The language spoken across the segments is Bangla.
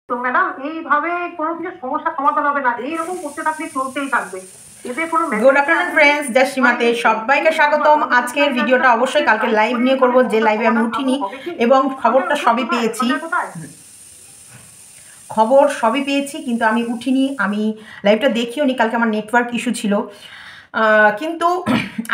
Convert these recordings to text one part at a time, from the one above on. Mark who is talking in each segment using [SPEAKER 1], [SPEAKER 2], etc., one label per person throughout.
[SPEAKER 1] তো ম্যাডাম এইভাবে কোনো কিছু সমস্যা সমাধান হবে না, এইরকম করতে থাকলে চলতেই থাকবে।
[SPEAKER 2] গুড আফটারনুন ফ্রেন্ডস, জাস্ট সীমাতে সবাইকে স্বাগতম। আজকের ভিডিওটা অবশ্যই কালকে লাইভ নিয়ে করব, যে লাইভে আমি উঠিনি এবং খবরটা সবই পেয়েছি, খবর সবই পেয়েছি কিন্তু আমি উঠিনি, আমি লাইভটা দেখিও নি, কালকে আমার নেটওয়ার্ক ইস্যু ছিল। কিন্তু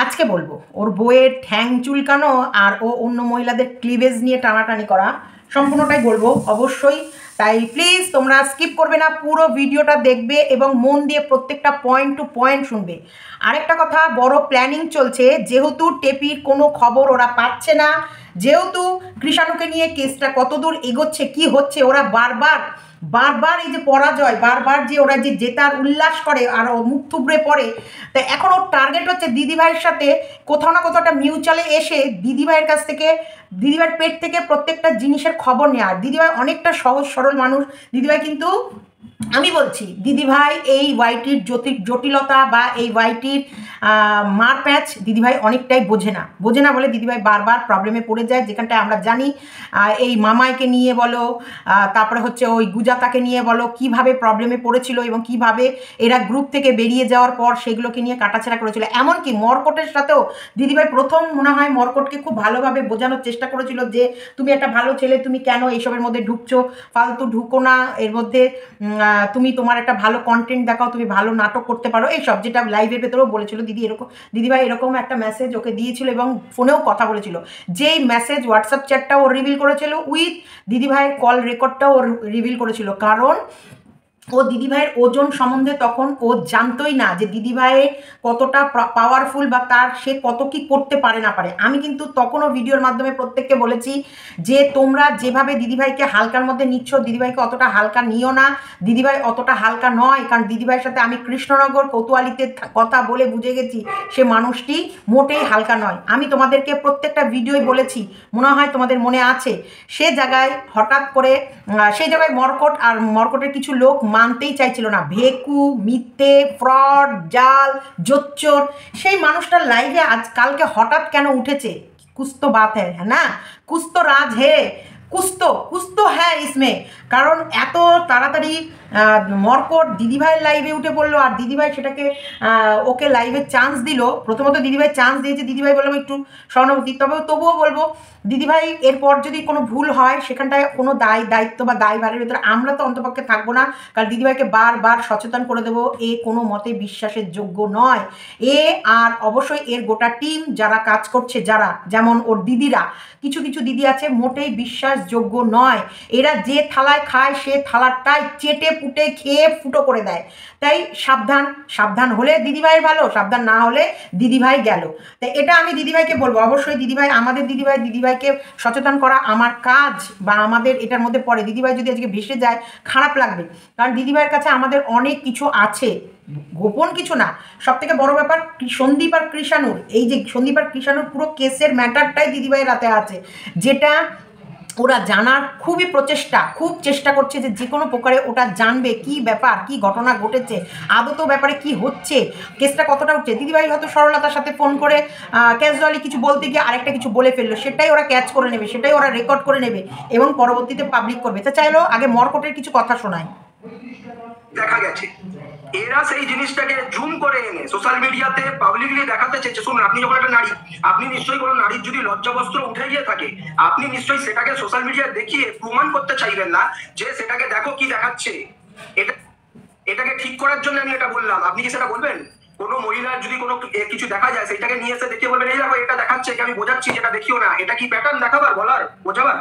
[SPEAKER 2] আজকে বলবো ওর বইয়ের ঠ্যাং চুলকানো আর ও অন্য মহিলাদের ক্লিভেজ নিয়ে টানাটানি করা সম্পূর্ণটাই বলবো অবশ্যই। তাই প্লিজ তোমরা স্কিপ করবে না, পুরো ভিডিওটা দেখবে এবং মন দিয়ে প্রত্যেকটা পয়েন্ট টু পয়েন্ট শুনবে। আরেকটা কথা, বড় প্ল্যানিং চলছে, যেহেতু টেপির কোনো খবর ওরা পাচ্ছে না, যেহেতু কৃষাণুকে নিয়ে কেসটা কতদূর এগোচ্ছে কি হচ্ছে, ওরা বারবার বারবার এই যে পরাজয়, বারবার যে ওরা যে জেতার উল্লাস করে আর মুখ থুবড়ে পড়ে, তাই এখন ওর টার্গেট হচ্ছে দিদিভাইয়ের সাথে কোথাও না কোথাও একটা মিউচুয়ালে এসে দিদিভাইয়ের কাছ থেকে, দিদিভাইয়ের পেট থেকে প্রত্যেকটা জিনিসের খবর নেওয়া। দিদিভাই অনেকটা সহজ সরল মানুষ, দিদিভাই কিন্তু আমি বলছি দিদিভাই এই ওয়াইটির জটিলতা বা এই ওয়াইটির মার প্যাচ দিদিভাই অনেকটাই বোঝে না বলে দিদিভাই বারবার প্রবলেমে পড়ে যায়। যেখানটায় আমরা জানি এই মামাইকে নিয়ে বলো, তারপরে হচ্ছে ওই গুজাতাকে নিয়ে বলো, কিভাবে প্রবলেমে পড়েছিল এবং কিভাবে এরা গ্রুপ থেকে বেরিয়ে যাওয়ার পর সেগুলোকে নিয়ে কাটাছেড়া করেছিল। এমনকি মর্কটের সাথেও দিদিভাই প্রথম মনে হয় মর্কটকে খুব ভালোভাবে বোঝানোর চেষ্টা করেছিল যে তুমি একটা ভালো ছেলে, তুমি কেন এইসবের মধ্যে ঢুকছো, ফালতু ঢুকো না এর মধ্যে, তুমি তোমার একটা ভালো কন্টেন্ট দেখাও, তুমি ভালো নাটক করতে পারো, এইসব যেটা লাইভের ভেতরেও বলেছিল দিদিভাই এরকম একটা মেসেজ ওকে দিয়েছিল এবং ফোনেও কথা বলেছিল। যেই মেসেজ হোয়াটসঅ্যাপ চ্যাটটাও ও রিভিল করেছিল উইথ দিদিভাইয়ের কল রেকর্ডটাও ও রিভিল করেছিল, কারণ ও দিদিভাইয়ের ওজন সম্বন্ধে তখন ও জানতোই না যে দিদিভাইয়ের কতটা পাওয়ারফুল বা তার সে কত কি করতে পারে না পারে। আমি কিন্তু তখনও ভিডিওর মাধ্যমে প্রত্যেককে বলেছি যে তোমরা যেভাবে দিদিভাইকে হালকার মধ্যে নিচ্ছ, দিদিভাইকে অতটা হালকা নিও না, দিদিভাই অতটা হালকা নয়। কারণ দিদিভাইয়ের সাথে আমি কৃষ্ণনগর কোতোয়ালিতে কথা বলে বুঝে গেছি সে মানুষটি মোটেই হালকা নয়। আমি তোমাদেরকে প্রত্যেকটা ভিডিওই বলেছি, মনে হয় তোমাদের মনে আছে। সে জায়গায় হঠাৎ করে সেই জায়গায় মর্কটের কিছু লোক মানতেই চাইছিল না, ভেকু, মিথ্যে, ফ্রড, জাল, জোচ্চোর। সেই মানুষটার লাইভে কালকে হঠাৎ কেন উঠেছে? কুছ তো বাত হ্যাঁ না, কুছ তো রাজ হে, কুছ তো হ্যাঁ ইসমে। কারণ এত তাড়াতাড়ি মর্কট দিদিভাইয়ের লাইভে উঠে পড়লো আর দিদিভাই সেটাকে ওকে লাইভে চান্স দিল। প্রথমত দিদিভাই চান্স দিয়েছে, দিদিভাই বললাম একটু সহানুভূতি, তবুও বলবো দিদিভাই এরপর যদি কোনো ভুল হয় সেখানটায় কোনো দায়িত্ব বা দায়ভারের ভেতরে আমরা তো অন্তপক্ষে থাকবো না, কারণ দিদিভাইকে বারবার সচেতন করে দেবো এ কোনো মতে বিশ্বাসের যোগ্য নয়। এ আর অবশ্যই এর গোটা টিম যারা কাজ করছে, যারা যেমন ওর দিদিরা, কিছু দিদি আছে মোটেই বিশ্বাসযোগ্য নয়। এরা যে থালায় খায় সে থালাটাই চেটে পুটে খেয়ে ফুটো করে দেয়। তাই সাবধান হলে দিদিভাইয়ের ভালো, সাবধান না হলে দিদিভাই গেল। তাই এটা আমি দিদিভাইকে বলবো, অবশ্যই দিদিভাই আমাদের দিদিভাইকে সচেতন করা আমার কাজ বা আমাদের এটার মধ্যে পড়ে। দিদিভাই যদি আজকে ভেসে যায় খারাপ লাগবে, কারণ দিদিভাইয়ের কাছে আমাদের অনেক কিছু আছে, গোপন কিছু না। সব থেকে বড় ব্যাপার সন্দীপ আর কৃষাণুর, এই যে সন্দীপ আর কৃষাণুর পুরো কেসের ম্যাটারটাই দিদিভাইয়ের হাতে আছে, যেটা ওরা জানার খুব চেষ্টা করছে যে কোনো প্রকারে ওটা জানবে কি ব্যাপার, কি ঘটনা ঘটেছে, আদত ব্যাপারে কি হচ্ছে, কেসটা কতটা উঠছে। দিদিভাই হয়তো সরলতার সাথে ফোন করে ক্যাজুয়ালি কিছু বলতে গিয়ে আরেকটা কিছু বলে ফেললো, সেটাই ওরা ক্যাচ করে নেবে, সেটাই ওরা রেকর্ড করে নেবে এবং পরবর্তীতে পাবলিক করবে। তা চাইলো আগে মর্কটের কিছু কথা শোনায়।
[SPEAKER 3] দেখা গেছে এরা সেই জিনিসটাকে জুম করে এনে সোশ্যাল মিডিয়াতে পাবলিকলি দেখাতে চেয়েছে। শুনুন, আপনি যখন একটা নারী, আপনি নিশ্চয়ই কোনো নারীর যদি লজ্জাবস্ত্র উঠে গিয়ে থাকে, আপনি নিশ্চয়ই সেটাকে সোশ্যাল মিডিয়ায় দেখিয়ে প্রমাণ করতে চাইবেন না যে সেটাকে দেখো কি দেখাচ্ছে। এটাকে ঠিক করার জন্য আমি এটা বললাম। আপনি কি সেটা বলবেন? কোনো মহিলার যদি কোনো কিছু দেখা যায় সেটাকে নিয়ে এসে দেখিয়ে বলবেন এই দেখো এটা দেখাচ্ছে, আমি বোঝাচ্ছি যেটা দেখিও না। এটা কি প্যাটার্ন দেখাবার, বলার, বোঝাবার?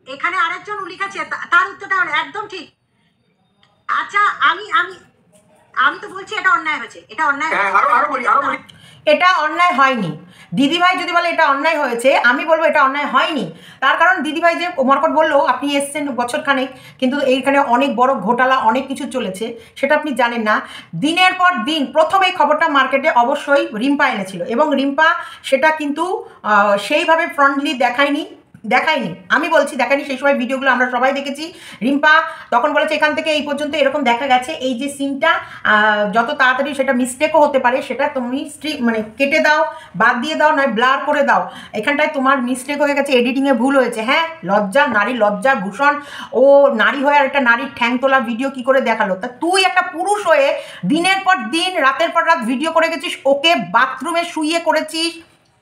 [SPEAKER 1] এখানে আরেকজন লিখেছে, তার উত্তরটা একদম ঠিক। আচ্ছা আমি আমি আমি তো বলছি এটা অন্যায় হয়েছে, এটা অন্যায়।
[SPEAKER 3] আরো বলি
[SPEAKER 2] এটা অন্যায় হয়নি। দিদিভাই যদি বলে এটা অন্যায় হয়েছে, আমি বলবো এটা অন্যায় হয়নি। তার কারণ দিদিভাই যে মর্কট বললো আপনি এসছেন বছরখানেক, কিন্তু এইখানে অনেক বড় ঘোটালা অনেক কিছু চলেছে, সেটা আপনি জানেন না। দিনের পর দিন প্রথম এই খবরটা মার্কেটে অবশ্যই রিম্পা এনেছিল এবং রিম্পা সেটা কিন্তু সেইভাবে ফ্রন্টলি দেখায়নি, দেখায়নি, আমি বলছি দেখায়নি। সেই সময় ভিডিওগুলো আমরা সবাই দেখেছি। রিম্পা তখন বলেছে এখান থেকে এই পর্যন্ত এরকম দেখা গেছে, এই যে সিনটা যত তাড়াতাড়ি সেটা মিস্টেকও হতে পারে, সেটা তুমি মানে কেটে দাও, বাদ দিয়ে দাও, নয় ব্লার করে দাও। এখানটায় তোমার মিস্টেক হয়ে গেছে, এডিটিংয়ে ভুল হয়েছে। হ্যাঁ, লজ্জা, নারী লজ্জা ভূষণ, ও নারী হয়ে আর একটা নারীর ঠ্যাং তোলা ভিডিও কি করে দেখালো? তা তুই একটা পুরুষ হয়ে দিনের পর দিন, রাতের পর রাত ভিডিও করে গেছিস, ওকে বাথরুমে শুইয়ে করেছিস।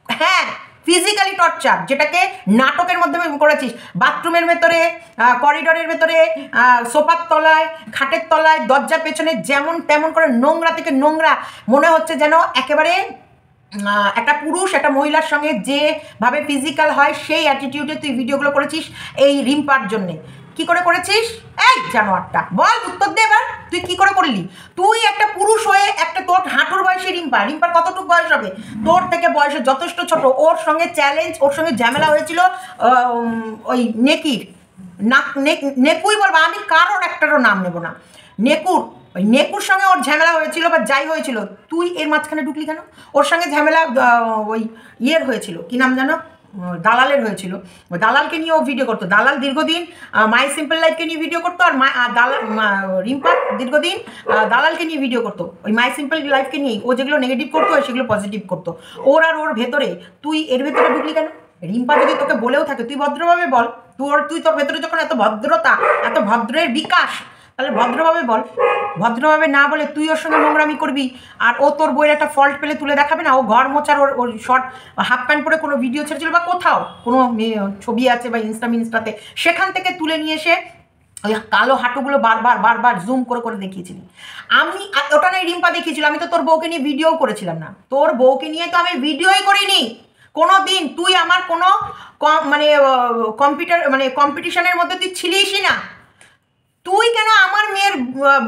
[SPEAKER 2] হ্যাঁ, ফিজিক্যালি টর্চার, যেটাকে নাটকের মাধ্যমে করেছিস। বাথরুমের ভেতরে, করিডোরের ভেতরে, সোফার তলায়, খাটের তলায়, দরজার পেছনে, যেমন তেমন করে নোংরা থেকে নোংরা, মনে হচ্ছে যেন একেবারে একটা পুরুষ একটা মহিলার সঙ্গে যেভাবে ফিজিক্যাল হয় সেই অ্যাটিটিউডে তুই ভিডিওগুলো করেছিস এই রিম্পার জন্যে। কি করে করেছিস? এই জানোয়ারটা, বল, উত্তর দে এবার, তুই কি করে করলি? তুই একটা পুরুষ হয়ে একটা, তোর হাঁটুর বয়সে রিম্পার কতটুকু বয়স হবে? তোর থেকে বয়সে যথেষ্ট ছোট। ওর সঙ্গে চ্যালেঞ্জ, ওর সঙ্গে ঝামেলা হয়েছিল ওই নেকির, নেকুই বলবো আমি, কারোর একটারও নাম নেব না, নেকুর, ওই নেকুর সঙ্গে ওর ঝামেলা হয়েছিল বা যাই হয়েছিল, তুই এর মাঝখানে ঢুকলি কেন? ওর সঙ্গে ঝামেলা ওই ইয়ের হয়েছিল, কি নাম জানো, দালালের হয়েছিল। দালালকে নিয়ে ও ভিডিও করতো। দালাল দীর্ঘদিন মাই সিম্পল লাইফকে নিয়ে ভিডিও করতো, আর দালাল রিম্পা দীর্ঘদিন দালালকে নিয়ে ভিডিও করতো। ওই মাই সিম্পল লাইফকে নিয়েই ও যেগুলো নেগেটিভ করতো সেগুলো পজিটিভ করতো। ওর আর ওর ভেতরে, তুই এর ভেতরে ঢুকলি কেন? রিম্পা যদি তোকে বলেও থাকে, তুই ভদ্রভাবে বল। তুই তোর ভেতরে যখন এত ভদ্রতা, এত ভদ্রের বিকাশ, তাহলে ভদ্রভাবে বল। ভদ্রভাবে না বলে তুই ওর সঙ্গে নোংরামি করবি, আর ও তোর বইয়ের একটা ফল্ট পেলে তুলে দেখাবে না? ও ঘর মোছার ওর শর্ট হাফ প্যান্ট পরে কোনো ভিডিও ছেড়েছিল, বা কোথাও কোনো ছবি আছে বা ইনস্টাতে, সেখান থেকে তুলে নিয়ে এসে ওই কালো হাঁটুগুলো বারবার জুম করে দেখিয়েছিলি। আমি ওটা নিয়ে রিম্পা দেখিয়েছিল, আমি তো তোর বউকে নিয়ে ভিডিও করেছিলাম না। তোর বউকে নিয়ে তো আমি ভিডিওই করিনি কোনো দিন। তুই আমার কোনো মানে কম্পিটিশনের মধ্যে তুই ছিলিসই না। তুই কেন আমার মেয়ের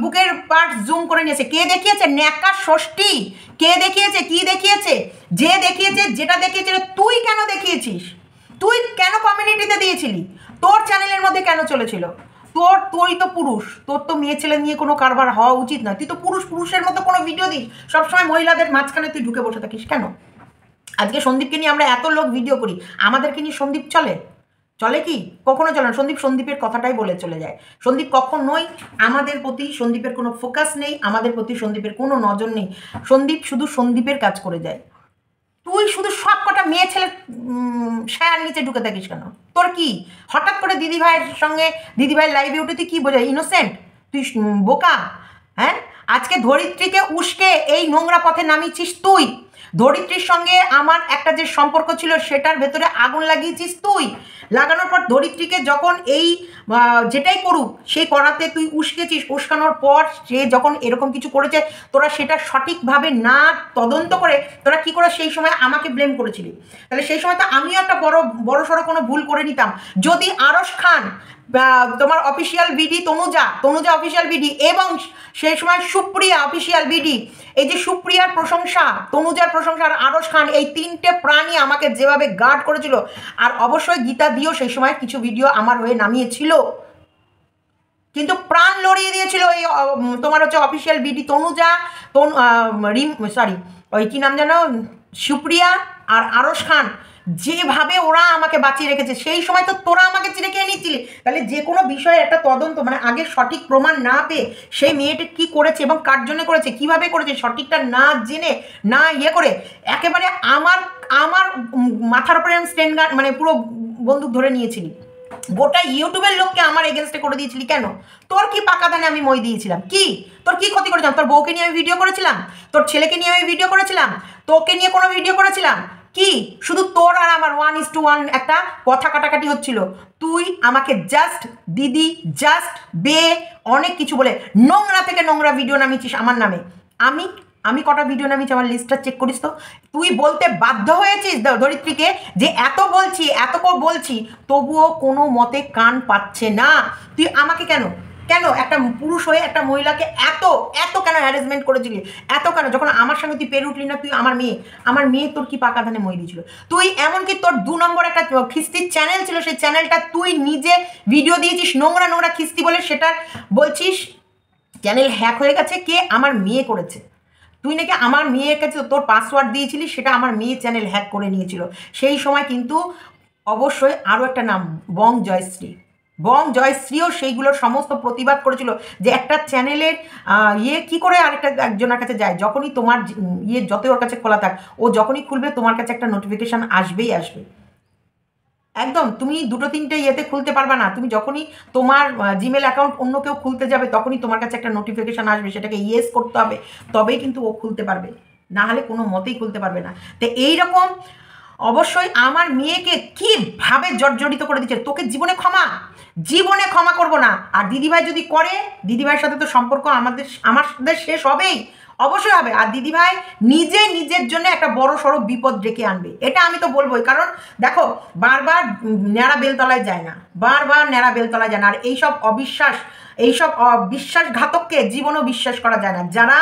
[SPEAKER 2] বুকের পার্ট জুম করে নিয়েছে? কে দেখিয়েছে? ন্যাকা ষষ্ঠী। কে দেখিয়েছে? কি দেখিয়েছে? যে দেখিয়েছে, যেটা দেখিয়েছিল, তুই কেন দেখিয়েছিস? তুই কেন কমিউনিটিতে দিয়েছিলি? তোর চ্যানেলের মধ্যে কেন চলেছিল? তুই তো পুরুষ, তোর তো মেয়ে ছেলে নিয়ে কোনো কারবার হওয়া উচিত নয়। তুই তো পুরুষের মতো কোনো ভিডিও দিস, সবসময় মহিলাদের মাঝখানে তুই ঢুকে বসে থাকিস কেন? আজকে সন্দীপকে নিয়ে আমরা এত লোক ভিডিও করি, আমাদেরকে নিয়ে সন্দীপ চলে কি? কখনো চলে না। সন্দীপের কথাটাই বলে চলে যায়। সন্দীপ কখনোই আমাদের প্রতি, সন্দীপের কোনো ফোকাস নেই, আমাদের প্রতি সন্দীপের কোনো নজর নেই। সন্দীপ শুধু সন্দীপের কাজ করে যায়। তুই শুধু সব কটা মেয়ে ছেলে ছায়ার নিচে ঢুকে থাকিস কেন? তোর কি হঠাৎ করে দিদিভাইয়ের লাইভে উঠে তুই কি বোঝায়? ইনোসেন্ট? তুই বোকা? হ্যাঁ, আজকে ধরিত্রীকে উস্কে এই নোংরা পথে নামিয়েছিস তুই। ধরিত্রীর সঙ্গে আমার একটা যে সম্পর্ক ছিল সেটার ভেতরে আগুন লাগিয়েছিস তুই। লাগানোর পর ধরিত্রীকে যখন এই যেটাই করুক সেই করাতে তুই উস্কেছিস। উস্কানোর পর সে যখন এরকম কিছু করেছে, তোরা সেটা সঠিকভাবে না তদন্ত করে তোরা কি করে সেই সময় আমাকে ব্লেম করেছিলি? তাহলে সেই সময় তো আমিও একটা বড় সড়ো কোনো ভুল করে নিতাম। যদি আরশ খান, তোমার official BD Tanuja official BD, এবং সেই সময় সুপ্রিয়া অফিসিয়াল বিডি, এই যে সুপ্রিয়ার প্রশংসা, তনুজার প্রশংসা আর আরশ খান, এই তিনটে প্রাণী আমাকে যেভাবে গার্ড করেছিল, আর অবশ্যই গীতা দিও সেই সময় কিছু ভিডিও আমার হয়ে নামিয়েছিল, কিন্তু প্রাণ লড়িয়ে দিয়েছিল এই তোমার হচ্ছে অফিসিয়াল বিডি তনুজা, ওই কি নাম যেন, সুপ্রিয়া আর আরশ খান, যেভাবে ওরা আমাকে বাঁচিয়ে রেখেছে। সেই সময় তো তোরা আমাকে চিনে খেয়ে নিচ্ছিলি। তাহলে যে কোনো বিষয়ে একটা তদন্ত, মানে আগে সঠিক প্রমাণ না পেয়ে সেই মেয়েটা কি করেছে এবং কার জন্য করেছে, কিভাবে করেছে, সঠিকটা না জেনে, না ইয়ে করে, একেবারে আমার মাথার উপরে স্ট্যান্ড গার্ড, মানে পুরো বন্দুক ধরে নিয়েছিলি। গোটা ইউটিউবের লোককে আমার এগেনস্টে করে দিয়েছিলি কেন? তোর কি পাকা দানে আমি মই দিয়েছিলাম? কি তোর কি ক্ষতি করেছিলাম? তোর বউকে নিয়ে আমি ভিডিও করেছিলাম, তোর ছেলেকে নিয়ে আমি ভিডিও করেছিলাম, তোকে নিয়ে কোনো ভিডিও করেছিলাম কি? শুধু তোর আর আমার 1:1 একটা কথা কাটাকাটি হচ্ছিল। তুই আমাকে জাস্ট দিদি, জাস্ট বে, অনেক কিছু বলে নোংরা থেকে নোংরা ভিডিও নামিয়েছিস আমার নামে। আমি কটা ভিডিও নামিয়েছি আমার লিস্টটা চেক করিস তো। তুই বলতে বাধ্য হয়েছিস ধরিত্রীকে যে এত বলছি তবুও কোনো মতে কান পাচ্ছে না। তুই আমাকে কেন একটা পুরুষ হয়ে একটা মহিলাকে এত কেন হ্যারাসমেন্ট করেছিলি? এত কেন? যখন আমার সঙ্গে তুই পেরে উঠলি না, তুই আমার মেয়ে তোর কি পাকা ধানে মই দিয়েছিল? তুই এমনকি তোর 2 নম্বর একটা খিস্তির চ্যানেল ছিল, সেই চ্যানেলটা তুই নিজে ভিডিও দিয়েছিস নোংরা খিস্তি বলে, সেটা বলছিস চ্যানেল হ্যাক হয়ে গেছে, কে? আমার মেয়ে করেছে। তুই নাকি আমার মেয়ের কাছে তোর পাসওয়ার্ড দিয়েছিলি, সেটা আমার মেয়ে চ্যানেল হ্যাক করে নিয়েছিল। সেই সময় কিন্তু অবশ্যই আরও একটা নাম, বং জয়শ্রী। বং জয়শ্রীও সেইগুলোর সমস্ত প্রতিবাদ করেছিল যে একটা চ্যানেলের কি করে একজনের কাছে যায়, যখনই তোমার যতই ওর কাছে খোলা থাক, ও যখনই খুলবে তোমার কাছে একটা নোটিফিকেশান আসবেই আসবে। একদম তুমি দুটো তিনটে ইয়েতে খুলতে পারবে না, তুমি যখনই তোমার জিমেল অ্যাকাউন্ট অন্য কেউ খুলতে যাবে তখনই তোমার কাছে একটা নোটিফিকেশান আসবে, সেটাকে ইয়েস করতে হবে, তবেই কিন্তু ও খুলতে পারবে, না হলে কোনো মতেই খুলতে পারবে না। তো এইরকম অবশ্যই আমার মেয়েকে কীভাবে জর্জরিত করে দিচ্ছে, তোকে জীবনে ক্ষমা করবো না। আর দিদিভাই যদি করে, দিদিভাইয়ের সাথে তো সম্পর্ক আমাদের শেষ হবেই, অবশ্যই হবে। আর দিদিভাই নিজের জন্য একটা বড় সড়ো বিপদ ডেকে আনবে, এটা আমি তো বলবোই। কারণ দেখো, বারবার ন্যাড়া বেলতলায় যায় না, আর এইসব বিশ্বাসঘাতককে জীবনও বিশ্বাস করা যায় না। যারা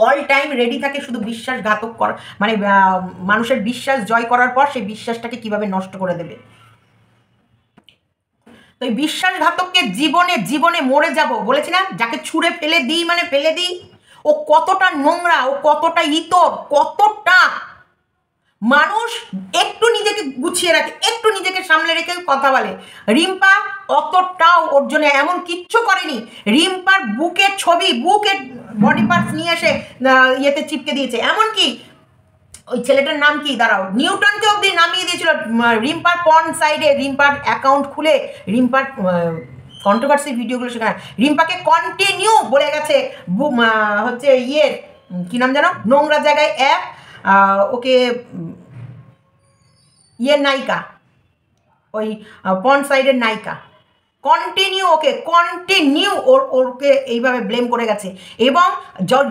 [SPEAKER 2] অল টাইম রেডি থাকে শুধু বিশ্বাসঘাতক করা, মানে মানুষের বিশ্বাস জয় করার পর সেই বিশ্বাসটাকে কিভাবে নষ্ট করে দেবে। তো এই বিশ্বাসঘাতককে জীবনে মরে যাব বলেছি না, যাকে ছুঁড়ে ফেলে দিই, ও কতটা নোংরা, ও কতটা ইতর, কতটা মানুষ একটু নিজেকে গুছিয়ে রাখে, একটু নিজেকে সামলে রেখে কথা বলে। রিম্পা অতটাও ওর জন্য এমন কিচ্ছু করেনি। রিম্পার বুকের বডি পার্টস নিয়ে এসে ইয়েতে চিপকে দিয়েছে, এমনকি ওই ছেলেটার নাম কি দাঁড়াও, নিউটনকে অবধি নামিয়ে দিয়েছিল রিম্পার পর্ন সাইডে, রিম্পার অ্যাকাউন্ট খুলে, রিম্পার কন্ট্রোভার্সি ভিডিওগুলো সেখানে রিম্পাকে কন্টিনিউ বলে গেছে হচ্ছে কি নাম জানো, নোংরা জায়গায় ওকে নায়িকা, ওই পর্ন সাইডের নায়িকা, কন্টিনিউ ওরকে এইভাবে ব্লেম করে গেছে। এবং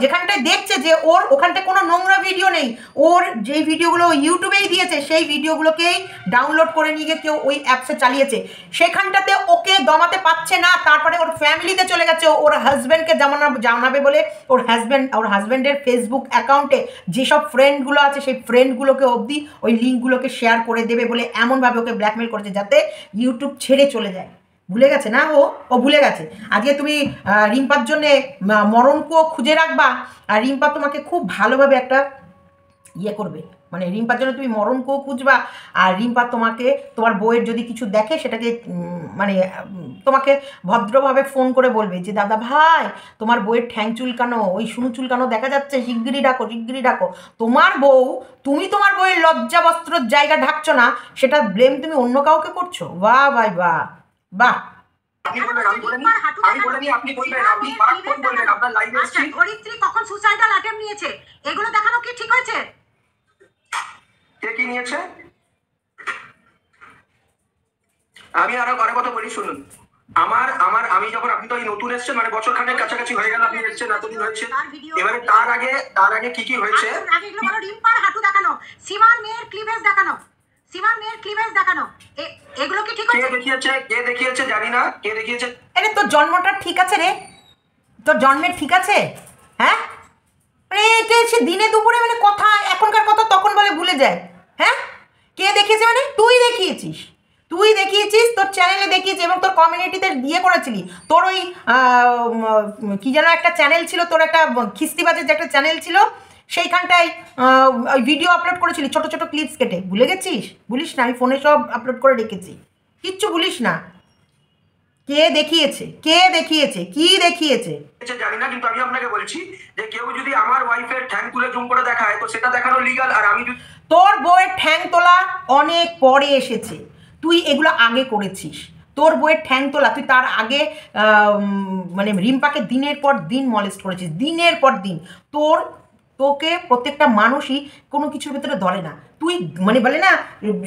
[SPEAKER 2] যেখানটায় দেখছে যে ওখানটায় কোনো নোংরা ভিডিও নেই, ওর যেই ভিডিওগুলো ইউটিউবেই দিয়েছে সেই ভিডিওগুলোকেই ডাউনলোড করে নিয়ে গিয়ে কেউ ওই অ্যাপসে চালিয়েছে, সেখানটাতে ওকে দমাতে পারছে না। তারপরে ওর ফ্যামিলিতে চলে গেছে, ওর হাজব্যান্ডকে জানাবে বলে ওর হাজব্যান্ডের ফেসবুক অ্যাকাউন্টে যেসব ফ্রেন্ডগুলো আছে সেই ফ্রেন্ডগুলোকে অবধি ওই লিঙ্কগুলোকে শেয়ার করে দেবে বলে এমনভাবে ওকে ব্ল্যাকমেল করেছে যাতে ইউটিউব ছেড়ে চলে যায়। ভুলে গেছে না, ও ভুলে গেছে। আজকে তুমি রিম্পার জন্যে মরণকুয়ো খুঁজে রাখবা, আর রিম্পা তোমাকে খুব ভালোভাবে একটা করবে, মানে রিম্পার জন্য তুমি মরণকুয়ো খুঁজবা, আর রিম্পা তোমার বউয়ের যদি কিছু দেখে সেটাকে মানে তোমাকে ভদ্রভাবে ফোন করে বলবে যে দাদা ভাই তোমার বউয়ের ঠ্যাং চুলকানো, ওই শুনু চুলকানো দেখা যাচ্ছে, শিগগিরই ডাকো। তুমি তোমার বউয়ের লজ্জা বস্ত্রর জায়গা ঢাকছো না, সেটা ব্লেম তুমি অন্য কাউকে করছো। বাহ ভাই বাহ বাহ।
[SPEAKER 1] কখন সুসাইডাল অ্যাটেম্প নিয়েছে, এগুলো দেখানো কি ঠিক হয়েছে?
[SPEAKER 3] কে কি নিয়েছে? আমি আরো কথা বলি শুনুন। আমি যখন, আপনি তো এই নতুন এসেছেন, মানে বছর খানেক কাছাকাছি হয়ে গেল আপনি এসেছেন, এতদিন হয়েছে। এবারে তার আগে কি হয়েছে,
[SPEAKER 1] রিম্পার হাঁটু দেখানো, সীমার মেয়ের ক্লিভেজ দেখানো, এগুলো কি ঠিক হয়েছে?
[SPEAKER 3] কে দেখিয়েছে জানি না, কে দেখিয়েছে।
[SPEAKER 2] আরে তোর জন্মটা ঠিক আছে রে, তোর জন্মের ঠিক আছে, হ্যাঁ? মানে এটা সে দিনে দুপুরে মানে কথা, এখনকার কথা তখন বলে ভুলে যায়। হ্যাঁ, কে দেখিয়েছে মানে তুই দেখিয়েছিস, তোর চ্যানেলে দেখিয়েছিস এবং তোর কমিউনিটিতে করেছিলি। তোর ওই কি যেন একটা চ্যানেল ছিল, তোর একটা খিস্তিবাজের যে একটা চ্যানেল ছিল, সেইখানটায় ওই ভিডিও আপলোড করেছিলি ছোট ছোট ক্লিপস কেটে, ভুলে গেছিস? ভুলিস না, আমি ফোনে সব আপলোড করে রেখেছি, কিচ্ছু ভুলিস না। কে দেখিয়েছে কি দেখিয়েছে
[SPEAKER 3] জানি না, কিন্তু আমি আপনাকে বলছি যে কেউ যদি আমার ওয়াইফের ঠ্যাং তুলে জুম করে দেখায় তো সেটা দেখানো লিগ্যাল। আর আমি
[SPEAKER 2] তোর বউয়ের ঠ্যাং তোলা অনেক পরে এসেছে, তুই এগুলো আগে করেছিস। তোর বউয়ের ঠ্যাং তোলা তুই তার আগে মানে রিম্পাকে দিনের পর দিন মলেস্ট করেছিস, দিনের পর দিন। তোকে প্রত্যেকটা মানুষই কোনো কিছুর ভেতরে ধরে না, তুই মানে বলে না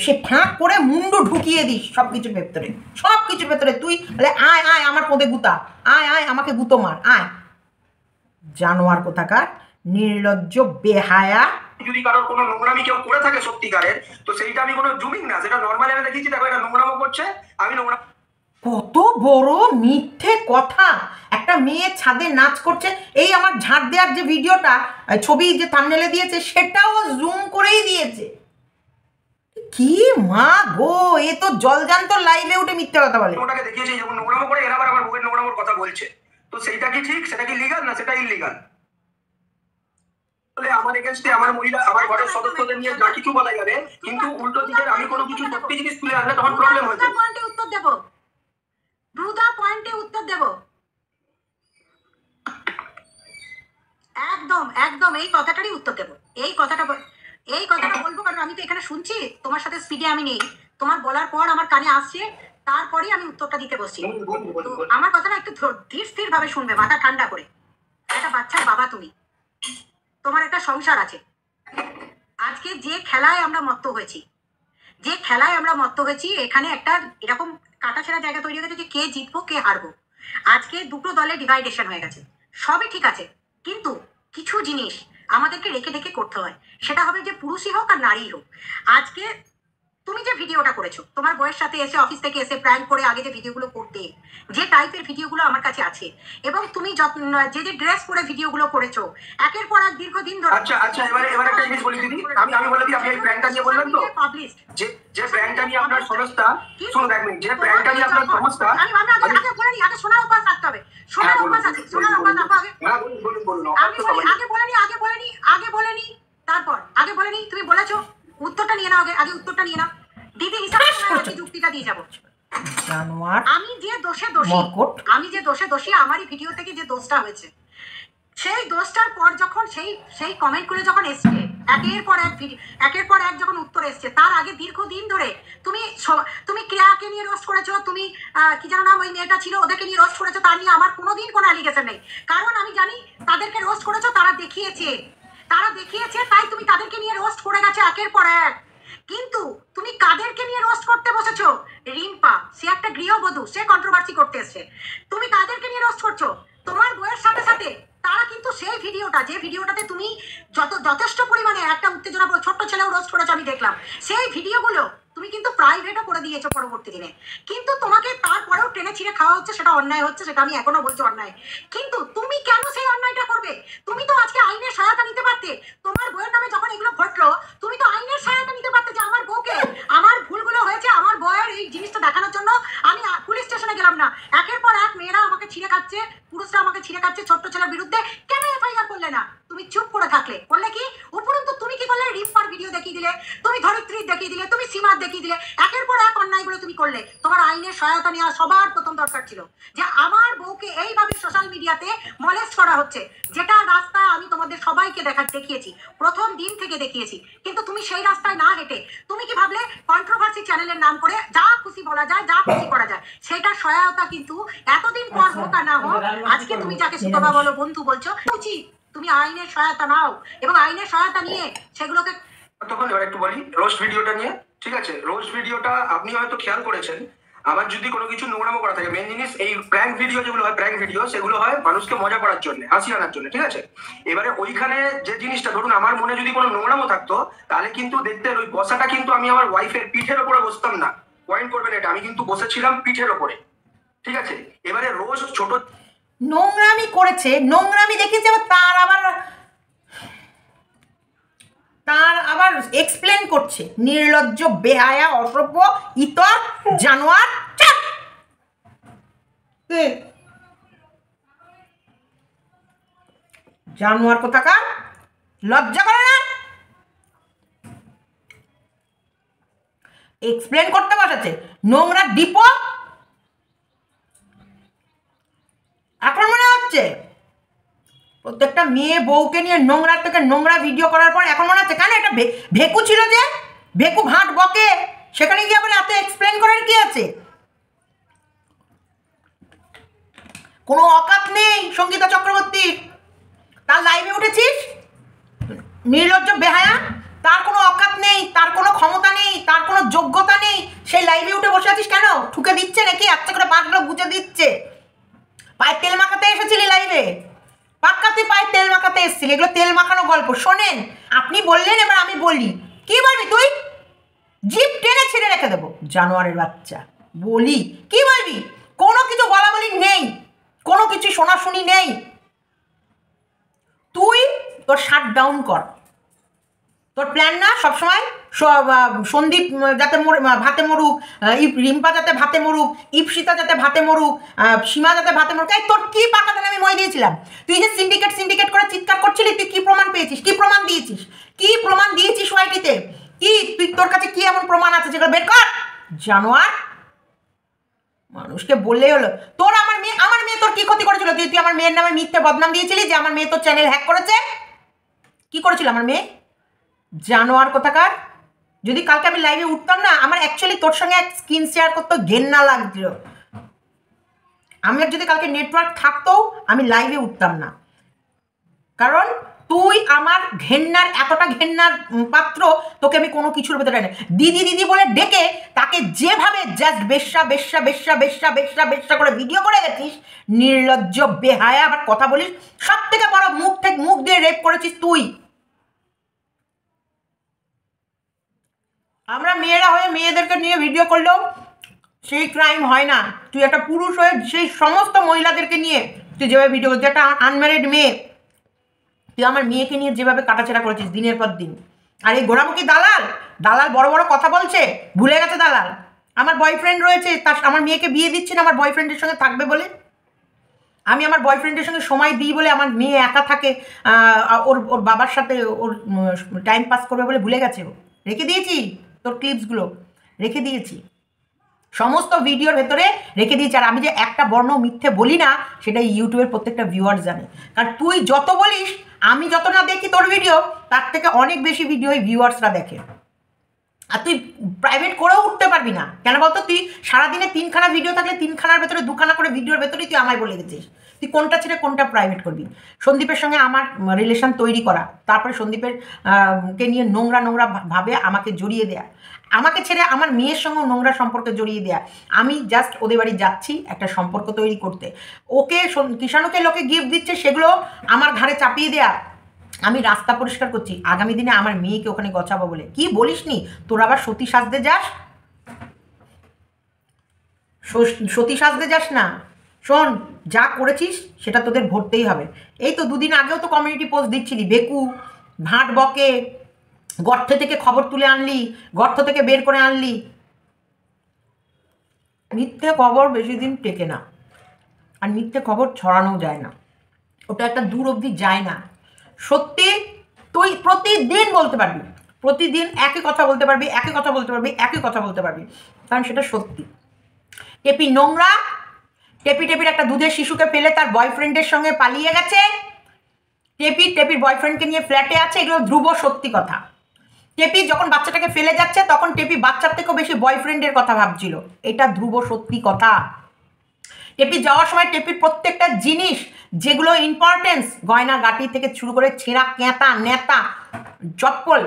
[SPEAKER 2] সে ফাঁক করে মুন্ডু ঢুকিয়ে দিস সব কিছুর ভেতরে তুই বলে আয় আমার পদে গুতা, আয় আমাকে গুতো মার, আয়। জানোয়ার কোথাকার, নির্লজ্জ বেহায়া।
[SPEAKER 3] যদি কারোর কোনো নোংরামি কেউ করে থাকে সত্যিকারের, তো সেইটা আমি কোনো জুমিং না, সেটা নর্মালি আমি দেখেছি, দেখো এটা নোংরামো করছে, আমি নোংরা।
[SPEAKER 2] কত বড় মিথ্যে কথা, একটা মেয়ে ছাদে নাচ করছে, এই আমার ঝাড় দেওয়ার যে ভিডিওটা ছবি যে থাম্বনেলে দিয়েছে সেটাও জুম করেই দিয়েছে। কি মা গো, এ তো জলজান্ত লাইভে উঠে মিথ্যে কথা বলে।
[SPEAKER 3] ওটাকে দেখিয়েছে যেমন নোংরামো করে, এরা আবার বুকের নোংরামোর কথা বলছে, তো সেইটা কি ঠিক, সেটা কি লিগাল না সেটা ইললিগাল? বলে আমার এগেনস্টে আমার মহিলা আমার ঘরের সদস্যদের নিয়ে যা কিছু বলা যাবে, কিন্তু উল্টো দিকের আমি কোনো কিছু সত্যি জিনিস তুলে আনলে তখন প্রবলেম হয়ে যাবে।
[SPEAKER 1] পয়েন্টে উত্তর দেব, ব্রুদা পয়েন্টে উত্তর দেব, একদম একদম এই কথাটারই উত্তর দেব। এই কথাটা বলবো, কারণ আমি তো এখানে শুনছি, তোমার সাথে স্পিডে আমি নেই, তোমার বলার পর আমার কানে আসছে, তারপরেই আমি উত্তরটা দিতে বসছি। তো আমার কথাটা একটু ধীর স্থির ভাবে শুনবে, মাথা ঠান্ডা করে। একটা বাচ্চার বাবা তুমি, তোমার একটা সংসার আছে। আজকে যে খেলায় আমরা মত্ত হয়েছি, এখানে একটা এরকম কাটাছেড়া জায়গা তৈরি হয়ে গেছে যে কে জিতবো কে হারবো। আজকে দুটো দলে ডিভাইডেশন হয়ে গেছে, সবই ঠিক আছে, কিন্তু কিছু জিনিস আমাদেরকে রেখে রেখে করতে হয়। সেটা হবে যে পুরুষই হোক আর নারী হোক। আজকে তুমি যে ভিডিওটা করেছো, তোমার বউয়ের সাথে এসে অফিস থেকে এসে প্র্যাঙ্ক করে আগে যে ভিডিওগুলো করতে, যে টাইপের ভিডিওগুলো আমার কাছে আছে, এবং তুমি যে ড্রেস পরে ভিডিওগুলো করেছো একের পর এক দীর্ঘদিন ধরে।
[SPEAKER 3] আচ্ছা এবারে একটা জিনিস বলি দিদি, আমি বলে দিই, আপনি এই প্র্যাঙ্কটা নিয়ে বললেন তো, যে প্র্যাঙ্কটা নিয়ে আপনার সমস্যা, শুনুন এক মিনিট, যে প্র্যাঙ্কটা নিয়ে আপনার সমস্যা,
[SPEAKER 1] আমি আগে বলে নি, আগে শোনার অভ্যাস রাখতে হবে, শোনার অভ্যাস আছে, শোনার অভ্যাস রাখো আগে।
[SPEAKER 3] বলুন
[SPEAKER 1] আমি বলে নি, তুমি বলেছো, উত্তরটা নিয়ে নাও আগে উত্তরটা নিয়ে নাও। দিদি হিসাবে যুক্তিটা দিয়ে যাবো। আমি যে দোষে দোষী আমারই ভিডিও থেকে যে দোষটা হয়েছে, সেই দোষটার পর যখন সেই কমেন্ট করে যখন এসছে একের পর এক যখন উত্তর এসছে, তার আগে দীর্ঘদিন ধরে তুমি ক্রিয়াকে নিয়ে রোস্ট করেছো, তুমি কি জানো নাম ওই মেয়েটা ছিল ওদেরকে নিয়ে রোস্ট করেছো, তার নিয়ে আমার কোনোদিন কোনো অ্যালিগেশন নেই, কারণ আমি জানি তাদেরকে রোস্ট করেছো, তারা দেখিয়েছে, তাই তুমি তাদেরকে নিয়ে রোস্ট করে গেছো একের পর এক। কিন্তু তুমি কাদেরকে নিয়ে রোস্ট করতে বসেছো? রিম্পা, সে একটা গৃহবধূ, সে কন্ট্রোভার্সি করতে এসছে, তুমি কাদেরকে নিয়ে রোস্ট করছো? তোমার বইয়ের সাথে সাথে তারা কিন্তু সেই যে ভিডিওটাতে তুমি যথেষ্ট পরিমাণে একটা উত্তেজনা, ছোট্ট ছেলেও রোস্ট করেছো আমি দেখলাম, সেই ভিডিওগুলো তুমি কিন্তু প্রাইভেটও করে দিয়েছো পরবর্তী দিনে, কিন্তু তোমাকে তারপরেও টেনে ছিঁড়ে খাওয়া হচ্ছে, সেটা অন্যায় হচ্ছে, সেটা আমি এখনো বলছি অন্যায়। কিন্তু তুমি কেন সেই অন্যায়টা করবে? তুমি তো আজকে আইনের সহায়তা নিতে পারতে। তোমার বউয়ের নামে যখন এগুলো ঘটলো, তুমি তো আইনের সহায়তা নিতে পারতে, যে আমার বউকে, আমার ভুলগুলো হয়েছে, আমার বউয়ের এই জিনিসটা দেখানোর জন্য আমি পুলিশ স্টেশনে গেলাম না, একের পর এক মেয়েরা আমাকে ছিঁড়ে খাচ্ছে, পুরুষরা আমাকে ছিঁড়ে খাচ্ছে, ছোট্ট ছেলের বিরুদ্ধে কেন এফআইআর করলে না? তুমি চুপ করে থাকলে, করলে কি? উপরন্তু তুমি কি করলে? রিম্পার ভিডিও দেখিয়ে দিলে, তুমি ধরিত্রীর দেখিয়ে দিলে, তুমি সীমার দেখিয়ে দিলে, একের পর এক অন্যায়গুলো তুমি করলে। তোমার আইনের সহায়তা নেওয়া সবার প্রথম দরকার ছিল, যে আমার বউকে এইভাবে সোশ্যাল মিডিয়াতে মলেস্ট করা হচ্ছে, যেটা রাস্তা আমি তোমাদের সবাইকে দেখিয়েছি, প্রথম দিন থেকে দেখিয়েছি, কিন্তু তুমি সেই রাস্তায় না হেঁটে তুমি কি ভাবলে কন্ট্রোভার্সি চ্যানেলের নাম করে যা খুশি বলা যায়, যা খুশি করা যায়, সেটা সহায়তা কিন্তু এতদিন পর হোক আর না হোক, আজকে তুমি যাকে সুতবা বলো, বন্ধু বলছো, উচিত তুমি আইনের সহায়তা নাও, এবং আইনের সহায়তা নিয়ে সেগুলোকে।
[SPEAKER 3] তখন এবার একটু বলি রোস্ট ভিডিওটা নিয়ে, ঠিক আছে? রোস্ট ভিডিওটা আপনি হয়তো খেয়াল করেছেন, আবার যদি কোনো কিছু নোংরামো করা থাকে, মেন জিনিস এই প্র্যাঙ্ক ভিডিও যেগুলো হয়, প্র্যাঙ্ক ভিডিও সেগুলো হয় মানুষকে মজা করার জন্য, হাসি আনার জন্য, ঠিক আছে? এবারে ওইখানে যে জিনিসটা, ধরুন আমার মনে যদি কোনো নোংরামো থাকতো, তাহলে কিন্তু দেখতে ওই বসাটা কিন্তু আমি আমার ওয়াইফের পিঠের ওপরে বসতাম না, পয়েন্ট করবেন এটা, আমি কিন্তু বসেছিলাম পিঠের ওপরে, ঠিক আছে? এবারে রোস্ট ছোট
[SPEAKER 2] নোংরামি করেছে, নোংরামি দেখেছে, তার আবার এক্সপ্লেন করছে, নির্লজ্জ, বেহায়া, অসভ্য, ইতর, জানোয়ার, জানোয়ার কোথাকার, লজ্জা করে না? এক্সপ্লেন করতে বসেছে, নোংরা ডিপো। এখন মনে হচ্ছে প্রত্যেকটা মেয়ে বউকে নিয়ে নোংরা থেকে নোংরা ভিডিও করার পর এখন মনে হচ্ছে কেন এটা ভেকু ছিল, যে ভেকু ঘাট বকে, সেখানে গিয়ে আবার এত এক্সপ্লেন করার কি আছে? কোনো অকাত নেই সঙ্গীতা চক্রবর্তী, তার লাইভে উঠেছিস, নির্লজ্জ বেহায়া, তার কোনো অকাত নেই, তার কোনো ক্ষমতা নেই, তার কোনো যোগ্যতা নেই, সেই লাইভে উঠে বসে আছিস কেন? ঠুকে দিচ্ছে নাকি? আচ্ছা করে বাঁটগুলো গুজে দিচ্ছে। পায়ে তেল মাখাতে এসেছিলি লাইভে, পাক্কা তুই পায়ে তেল মাখাতে এসেছিলি, এগুলো তেল মাখানো গল্প। শোনেন, আপনি বললেন, এবার আমি বলি, কি বলবি তুই? জিপ টেনে ছিঁড়ে রেখে দেবো, জানোয়ারের বাচ্চা। বলি কি বলবি? কোনো কিছু বলা বলি নেই, কোনো কিছু শোনাশুনি নেই, তুই তোর শাট ডাউন কর। তোর প্ল্যান না সবসময় সন্দীপ যাতে ভাতে মরুক, রিম্পা যাতে ভাতে মরুক, ইপসিতা যাতে ভাতে মরুক, সীমা যাতে ভাতে মরুক। এই তোর কি পাকাদানে আমি মই দিয়েছিলাম? তুই যে সিন্ডিকেট করে চিৎকার করছিলি, তুই কি প্রমাণ পেয়েছিস? কি প্রমাণ দিয়েছিস? কি প্রমাণ দিয়েছিস ওয়াইটিতে? কি তুই, তোর কাছে কি এমন প্রমাণ আছে যেগুলো বের কর জানোয়ার। মানুষকে বললেই হলো। তোর আমার মেয়ে তোর কি ক্ষতি করেছিল? তুই আমার মেয়ের নামে মিথ্যে বদনাম দিয়েছিলি যে আমার মেয়ে তোর চ্যানেল হ্যাক করেছে। কি করেছিল আমার মেয়ে? জানোয়ার কোথাকার। যদি কালকে আমি লাইভে উঠতাম না, আমার অ্যাকচুয়ালি তোর সঙ্গে এক স্ক্রিন শেয়ার করতে ঘেন্না লাগছিল। আমার যদি কালকে নেটওয়ার্ক থাকতো আমি লাইভে উঠতাম না, কারণ তুই আমার ঘেন্নার, এতটা ঘেন্নার পাত্র, তোকে আমি কোনো কিছুর ভেতরে না। দিদি বলে ডেকে তাকে যেভাবে জাস্ট বেশ্যা করে ভিডিও করে গেছিস, নির্লজ্জ বেহায়া, আবার কথা বলিস। সব থেকে বড় মুখ দিয়ে রেপ করেছিস তুই। আমরা মেয়েরা হয়ে মেয়েদেরকে নিয়ে ভিডিও করলেও সেই ক্রাইম হয় না। তুই একটা পুরুষ হয়ে সেই সমস্ত মহিলাদেরকে নিয়ে তুই যেভাবে ভিডিও করছিস, একটা আনম্যারিড মেয়ে, তুই আমার মেয়েকে নিয়ে যেভাবে কাটাছেড়া করেছিস দিনের পর দিন। আর এই গোড়ামুখী দালাল বড় কথা বলছে, ভুলে গেছে দালাল আমার বয়ফ্রেন্ড রয়েছে, আমার মেয়েকে বিয়ে দিচ্ছে না আমার বয়ফ্রেন্ডের সঙ্গে থাকবে বলে। আমি আমার বয়ফ্রেন্ডের সঙ্গে সময় দিই বলে আমার মেয়ে একা থাকে, ওর বাবার সাথে ওর টাইম পাস করবে বলে ভুলে গেছে। রেখে দিয়েছি তোর ক্লিপসগুলো, রেখে দিয়েছি সমস্ত ভিডিওর ভেতরে রেখে দিয়েছি। আর আমি যে একটা বর্ণ মিথ্যে বলি না, সেটা ইউটিউবের প্রত্যেকটা ভিউয়ার জানে। কারণ তুই যত বলিস, আমি যত না দেখি তোর ভিডিও, তার থেকে অনেক বেশি ভিডিও ভিউয়ার্সরা দেখে। আর তুই প্রাইভেট করেও উঠতে পারবি না, কেন বলতো? তুই সারাদিনে 3খানা ভিডিও থাকলে 3খানার ভেতরে 2খানা করে ভিডিওর ভেতরেই তুই আমায় বলে গেছিস। তুই কোনটা ছেড়ে কোনটা প্রাইভেট করবি? সন্দীপের সঙ্গে আমার রিলেশন তৈরি করা, তারপরে সন্দীপের কে নিয়ে নোংরা ভাবে আমাকে জড়িয়ে দেয়া, আমাকে ছেড়ে আমার মেয়ের সঙ্গে নোংরা সম্পর্কে জড়িয়ে দেয়া। আমি জাস্ট ওদের বাড়ি যাচ্ছি একটা সম্পর্ক তৈরি করতে, ওকে কিষাণুকে লোকে গিফট দিচ্ছে, সেগুলো আমার ঘাড়ে চাপিয়ে দেয়া। আমি রাস্তা পরিষ্কার করছি, আগামী দিনে আমার মেয়েকে ওখানে গছাবো বলে। কি বলিস নি? তোর আবার সতী সাজতে যাস? সতী সাজতে যাস না। শোন, যা করেছিস সেটা তোদের ভরতেই হবে। এই তো 2 দিন আগেও তো কমিউনিটি পোস্ট দিচ্ছিলি, বেকু ভাট বকে, গর্ত থেকে খবর তুলে আনলি, গর্ত থেকে বের করে আনলি। মিথ্যে খবর বেশি দিন টেকে না, আর মিথ্যে খবর ছড়ানো যায় না, ওটা একটা দূর অবধি যায় না। সত্যি তুই প্রতিদিন বলতে পারবি, প্রতিদিন একই কথা বলতে পারবি, কারণ সেটা সত্যি। টেপি নোংরা, টেপির একটা দুধের শিশুকে ফেলে তার বয়ফ্রেন্ডের সঙ্গে পালিয়ে গেছে, টেপির বয়ফ্রেন্ডকে নিয়ে ফ্ল্যাটে আছে, এগুলো ধ্রুব সত্যি কথা। টেপি যখন বাচ্চাটাকে ফেলে যাচ্ছে, তখন টেপি বাচ্চার থেকেও বেশি বয়ফ্রেন্ডের কথা ভাবছিল, এটা ধ্রুব সত্যি কথা। টেপি যাওয়ার সময় টেপির প্রত্যেকটা জিনিস যেগুলো ইম্পর্টেন্স, গয়না গাটি থেকে শুরু করে ছেঁড়া ক্যাঁতা নেতা চপ্পল,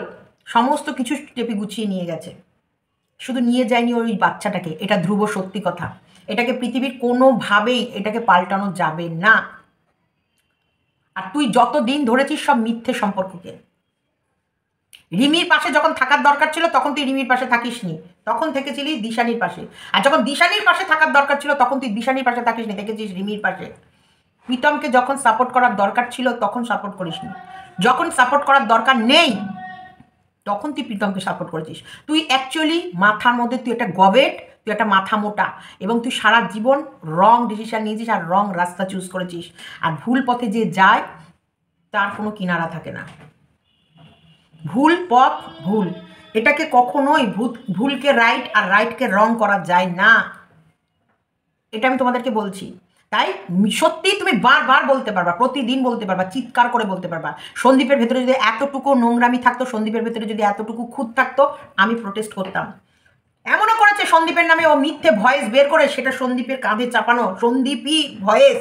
[SPEAKER 2] সমস্ত কিছু টেপি গুছিয়ে নিয়ে গেছে। শুধু নিয়ে যায়নি ওই বাচ্চাটাকে, এটা ধ্রুব সত্যি কথা। এটাকে পৃথিবীর কোনোভাবেই এটাকে পাল্টানো যাবে না। আর তুই যত দিন ধরেছিস সব মিথ্যে সম্পর্ককে। রিমির পাশে যখন থাকার দরকার ছিল তখন তুই রিমির পাশে থাকিসনি, তখন থেকেছিলি দিশানির পাশে। আর যখন দিশানির পাশে থাকার দরকার ছিল তখন তুই দিশানির পাশে থাকিসনি, থেকেছিস রিমির পাশে। প্রীতমকে যখন সাপোর্ট করার দরকার ছিল তখন সাপোর্ট করিসনি, যখন সাপোর্ট করার দরকার নেই তখন তুই প্রীতমকে সাপোর্ট করেছিস। তুই অ্যাকচুয়ালি মাথার মধ্যে তুই একটা গবেট, তুই একটা মাথা মোটা, এবং তুই সারা জীবন রং ডিসিশন নিয়েছিস আর রং রাস্তা চুজ করেছিস। আর ভুল পথে যে যায় তার কোনো কিনারা থাকে না। ভুল পথ ভুল, এটাকে কখনোই ভুলকে রাইট আর রাইটকে রং করা যায় না, এটা আমি তোমাদেরকে বলছি। তাই সত্যি তুমি বারবার বলতে পারবা, প্রতিদিন বলতে পারবা, চিৎকার করে বলতে পারবা। সন্দীপের ভেতরে যদি এতটুকু নোংরামি থাকতো, সন্দীপের ভেতরে যদি এতটুকু খুঁত থাকতো, আমি প্রোটেস্ট করতাম। এমনও করেছে সন্দীপের নামে ও মিথ্যে ভয়েস বের করে সেটা সন্দীপের কাঁধে চাপানো, সন্দীপই ভয়েস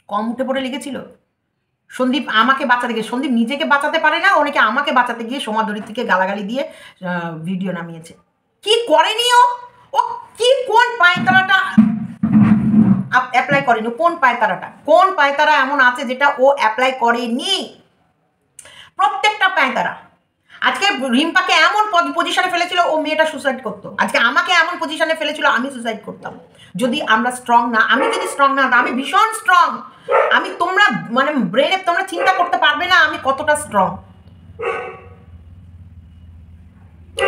[SPEAKER 2] কম উঠে পড়ে লেগেছিল। সন্দীপ আমাকে বাঁচাতে গিয়ে, সন্দীপ নিজেকে বাঁচাতে পারে না, অনেকে আমাকে বাঁচাতে গিয়ে সোমাধুরীর থেকে গালাগালি দিয়ে ভিডিও নামিয়েছে। কি করেনি ও কি কোন পায়তারাটা অ্যাপ্লাই করেনি? কোন পায়তারা এমন আছে যেটা ও অ্যাপ্লাই করেনি? প্রত্যেকটা পায়তারা। আজকে রিম্পাকে এমন পজিশনে ফেলেছিল ও মেয়েটা সুসাইড করতো, আজকে আমাকে এমন পজিশনে ফেলেছিল আমি সুসাইড করতাম। যদি আমরা স্ট্রং না, আমি যদি স্ট্রং না, আমি ভীষণ স্ট্রং। আমি তোমরা মানে ব্রেনে তোমরা চিন্তা করতে পারবে না আমি কতটা স্ট্রং।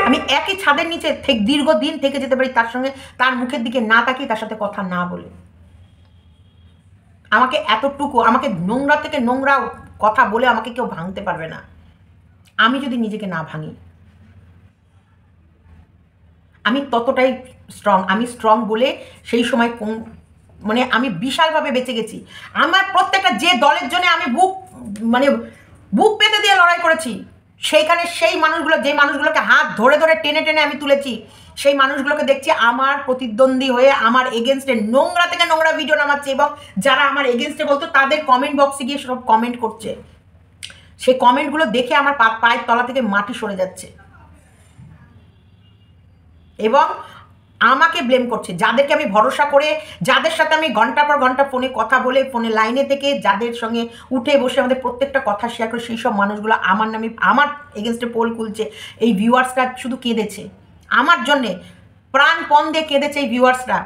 [SPEAKER 2] আমি একই ছাদের নিচে দীর্ঘদিন থেকে যেতে পারি তার সঙ্গে, তার মুখের দিকে না তাকিয়ে তার সাথে কথা না বলে। আমাকে এতটুকু, আমাকে নোংরা থেকে নোংরা কথা বলে আমাকে কেউ ভাঙতে পারবে না, আমি যদি নিজেকে না ভাঙি। আমি ততটাই স্ট্রং। আমি স্ট্রং বলে সেই সময় মানে আমি বিশালভাবে বেঁচে গেছি। আমার প্রত্যেকটা যে দলের জন্য আমি বুক পেতে দিয়ে লড়াই করেছি, সেইখানে সেই মানুষগুলো, যে মানুষগুলোকে হাত ধরে ধরে টেনে টেনে আমি তুলেছি, সেই মানুষগুলোকে দেখছি আমার প্রতিদ্বন্দ্বী হয়ে আমার এগেনস্টে নোংরা থেকে নোংরা ভিডিও নামাচ্ছে, এবং যারা আমার এগেনস্টে বলতো তাদের কমেন্ট বক্সে গিয়ে সব কমেন্ট করছে। সেই কমেন্টগুলো দেখে আমার পায়ের তলা থেকে মাটি সরে যাচ্ছে, এবং আমাকে ব্লেম করছে। যাদেরকে আমি ভরসা করে, যাদের সাথে আমি ঘন্টা পর ঘন্টা ফোনে কথা বলে, ফোনে লাইনে থেকে যাদের সঙ্গে উঠে বসে আমাদের প্রত্যেকটা কথা শেয়ার করে, সেই সব মানুষগুলো আমার নামে, আমার এগেনস্টে পোল খুলছে। এই ভিউয়ার্সরা শুধু কেঁদেছে আমার জন্যে, প্রাণপণ দিয়ে কেঁদেছে এই ভিউয়ার্সরা।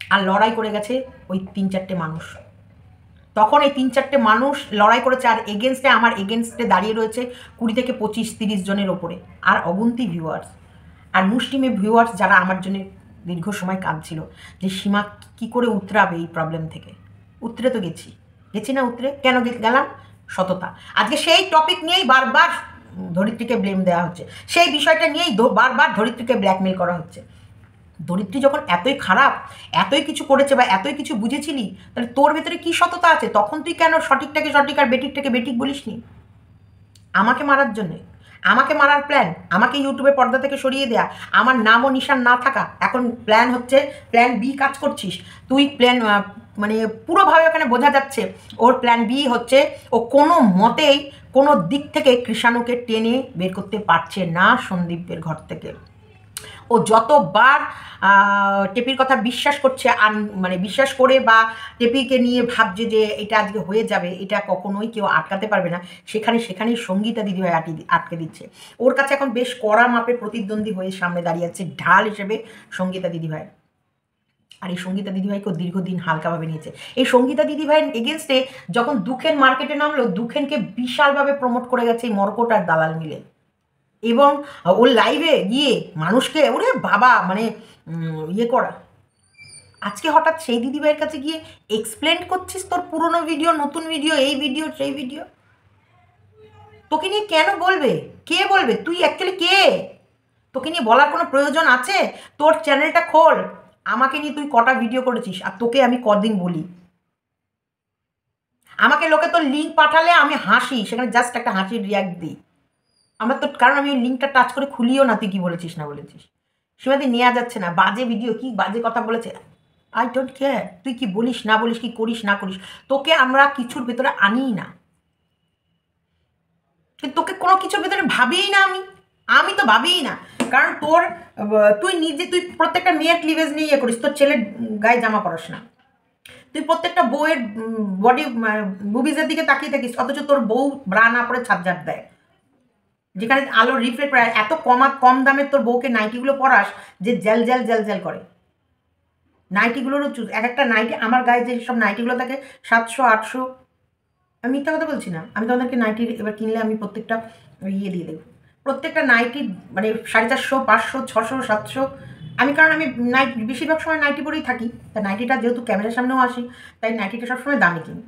[SPEAKER 2] আর লড়াই করে গেছে ওই 3-4টে মানুষ। তখন এই 3-4টে মানুষ লড়াই করেছে, আর এগেনস্টে, আমার এগেনস্টে দাঁড়িয়ে রয়েছে 20 থেকে 25-30 জনের ওপরে, আর অগুন্তি ভিউয়ার্স আর মুষ্টিমে ভিউয়ার্স, যারা আমার জন্য দীর্ঘ সময় কাঁদছিল যে সীমা কী করে উতরাবে এই প্রবলেম থেকে। উতরে তো গেছি না উতরে? কেন গেলাম? সততা। আজকে সেই টপিক নিয়েই বারবার ধরিত্রীকে ব্লেম দেওয়া হচ্ছে, সেই বিষয়টা নিয়েই বারবার ধরিত্রীকে ব্ল্যাকমেল করা হচ্ছে। ধরিত্রী যখন এতই খারাপ, এতই কিছু করেছে বা এতই কিছু বুঝেছিলি, তাহলে তোর ভেতরে কী সততা আছে? তখন তুই কেন সঠিকটাকে সঠিক আর বেঠিকটাকে বেঠিক বলিসনি? আমাকে মারার জন্যে, আমাকে মারার প্ল্যান, আমাকে ইউটিউবে পর্দা থেকে সরিয়ে দেয়া, আমার নাম ও নিশান না থাকা, এখন প্ল্যান হচ্ছে, প্ল্যান বি কাজ করছিস তুই। প্ল্যান মানে পুরোভাবে ওখানে বোঝা যাচ্ছে ওর প্ল্যান বি হচ্ছে, ও কোনো মতেই কোনো দিক থেকে কৃষাণুকে টেনে বের করতে পারছে না সন্দীপের ঘর থেকে। ও যতবার টেপির কথা বিশ্বাস করছে, আর মানে বিশ্বাস করে বা টেপিকে নিয়ে ভাবছে যে এটা আজকে হয়ে যাবে, এটা কখনোই কেউ আটকাতে পারবে না, সেখানেই সঙ্গীতা দিদিভাই আটকে দিচ্ছে। ওর কাছে এখন বেশ কড়া মাপে প্রতিদ্বন্দ্বী হয়ে সামনে দাঁড়িয়ে আছে ঢাল হিসেবে সঙ্গীতা দিদিভাই। আর এই সঙ্গীতা দিদিভাইকেও দীর্ঘদিন হালকাভাবে নিয়েছে। এই সঙ্গীতা দিদিভাইয়ের এগেনস্টে যখন দুখেন মার্কেটে নামলো, দুখেনকে বিশালভাবে প্রমোট করে গেছে এই মর্কট আর দালাল মিলে, এবং ওর লাইভে গিয়ে মানুষকে ওরে বাবা মানে ইয়ে করা। আজকে হঠাৎ সেই দিদিভাইয়ের কাছে গিয়ে এক্সপ্লেন করছিস তোর পুরনো ভিডিও, নতুন ভিডিও, এই ভিডিও সেই ভিডিও। তোকে নিয়ে কেন বলবে? কে বলবে? তুই অ্যাকচুয়ালি কে? তোকে নিয়ে বলার কোনো প্রয়োজন আছে? তোর চ্যানেলটা খোল, আমাকে নিয়ে তুই কটা ভিডিও করেছিস, আর তোকে আমি কদিন বলি? আমাকে লোকে তোর লিঙ্ক পাঠালে আমি হাসি, সেখানে জাস্ট একটা হাসির রিয়াক্ট দিই আমার তো, কারণ আমি ওই লিঙ্কটা টাচ করে খুলিও না তুই কী বলেছিস না বলেছিস। সীমাদি নেওয়া যাচ্ছে না, বাজে ভিডিও, কি বাজে কথা বলেছে, আই ডোন্ট কেয়ার। তুই কি বলিস না বলিস, কি করিস না করিস, তোকে আমরা কিছুর ভেতরে আনিই না, তোকে কোনো কিছুর ভেতরে ভাবিই না। আমি তো ভাবিই না, কারণ তুই প্রত্যেকটা মেয়ের ক্লিভেজ নিয়ে ইয়ে করিস, তোর ছেলের গায়ে জামা পরাস না, তুই প্রত্যেকটা বউয়ের বডি বুবিজের দিকে তাকিয়ে থাকিস, অথচ তোর বউ ব্রা না পরে ছাপঝাপ দেয়, যেখানে আলোর রিফ্লেক্ট পড়ে। এত কম দামের তোর বউকে নাইটিগুলো পরাস যে জ্যাল জ্যাল করে। নাইটিগুলোরও এক একটা নাইটি, আমার গায়ে যে সব নাইটিগুলো থাকে 700-800, আমি মিথ্যা কথা বলছি না। আমি তোমাদেরকে নাইটি এবার কিনলে আমি প্রত্যেকটা ইয়ে দিয়ে দেবো, প্রত্যেকটা নাইটি মানে 450, 500, 600, 700। কারণ আমি বেশিরভাগ সময় নাইটি পরেই থাকি, তা নাইটিটা যেহেতু ক্যামেরার সামনেও আসি, তাই নাইটিটা সবসময় দামি কিনি।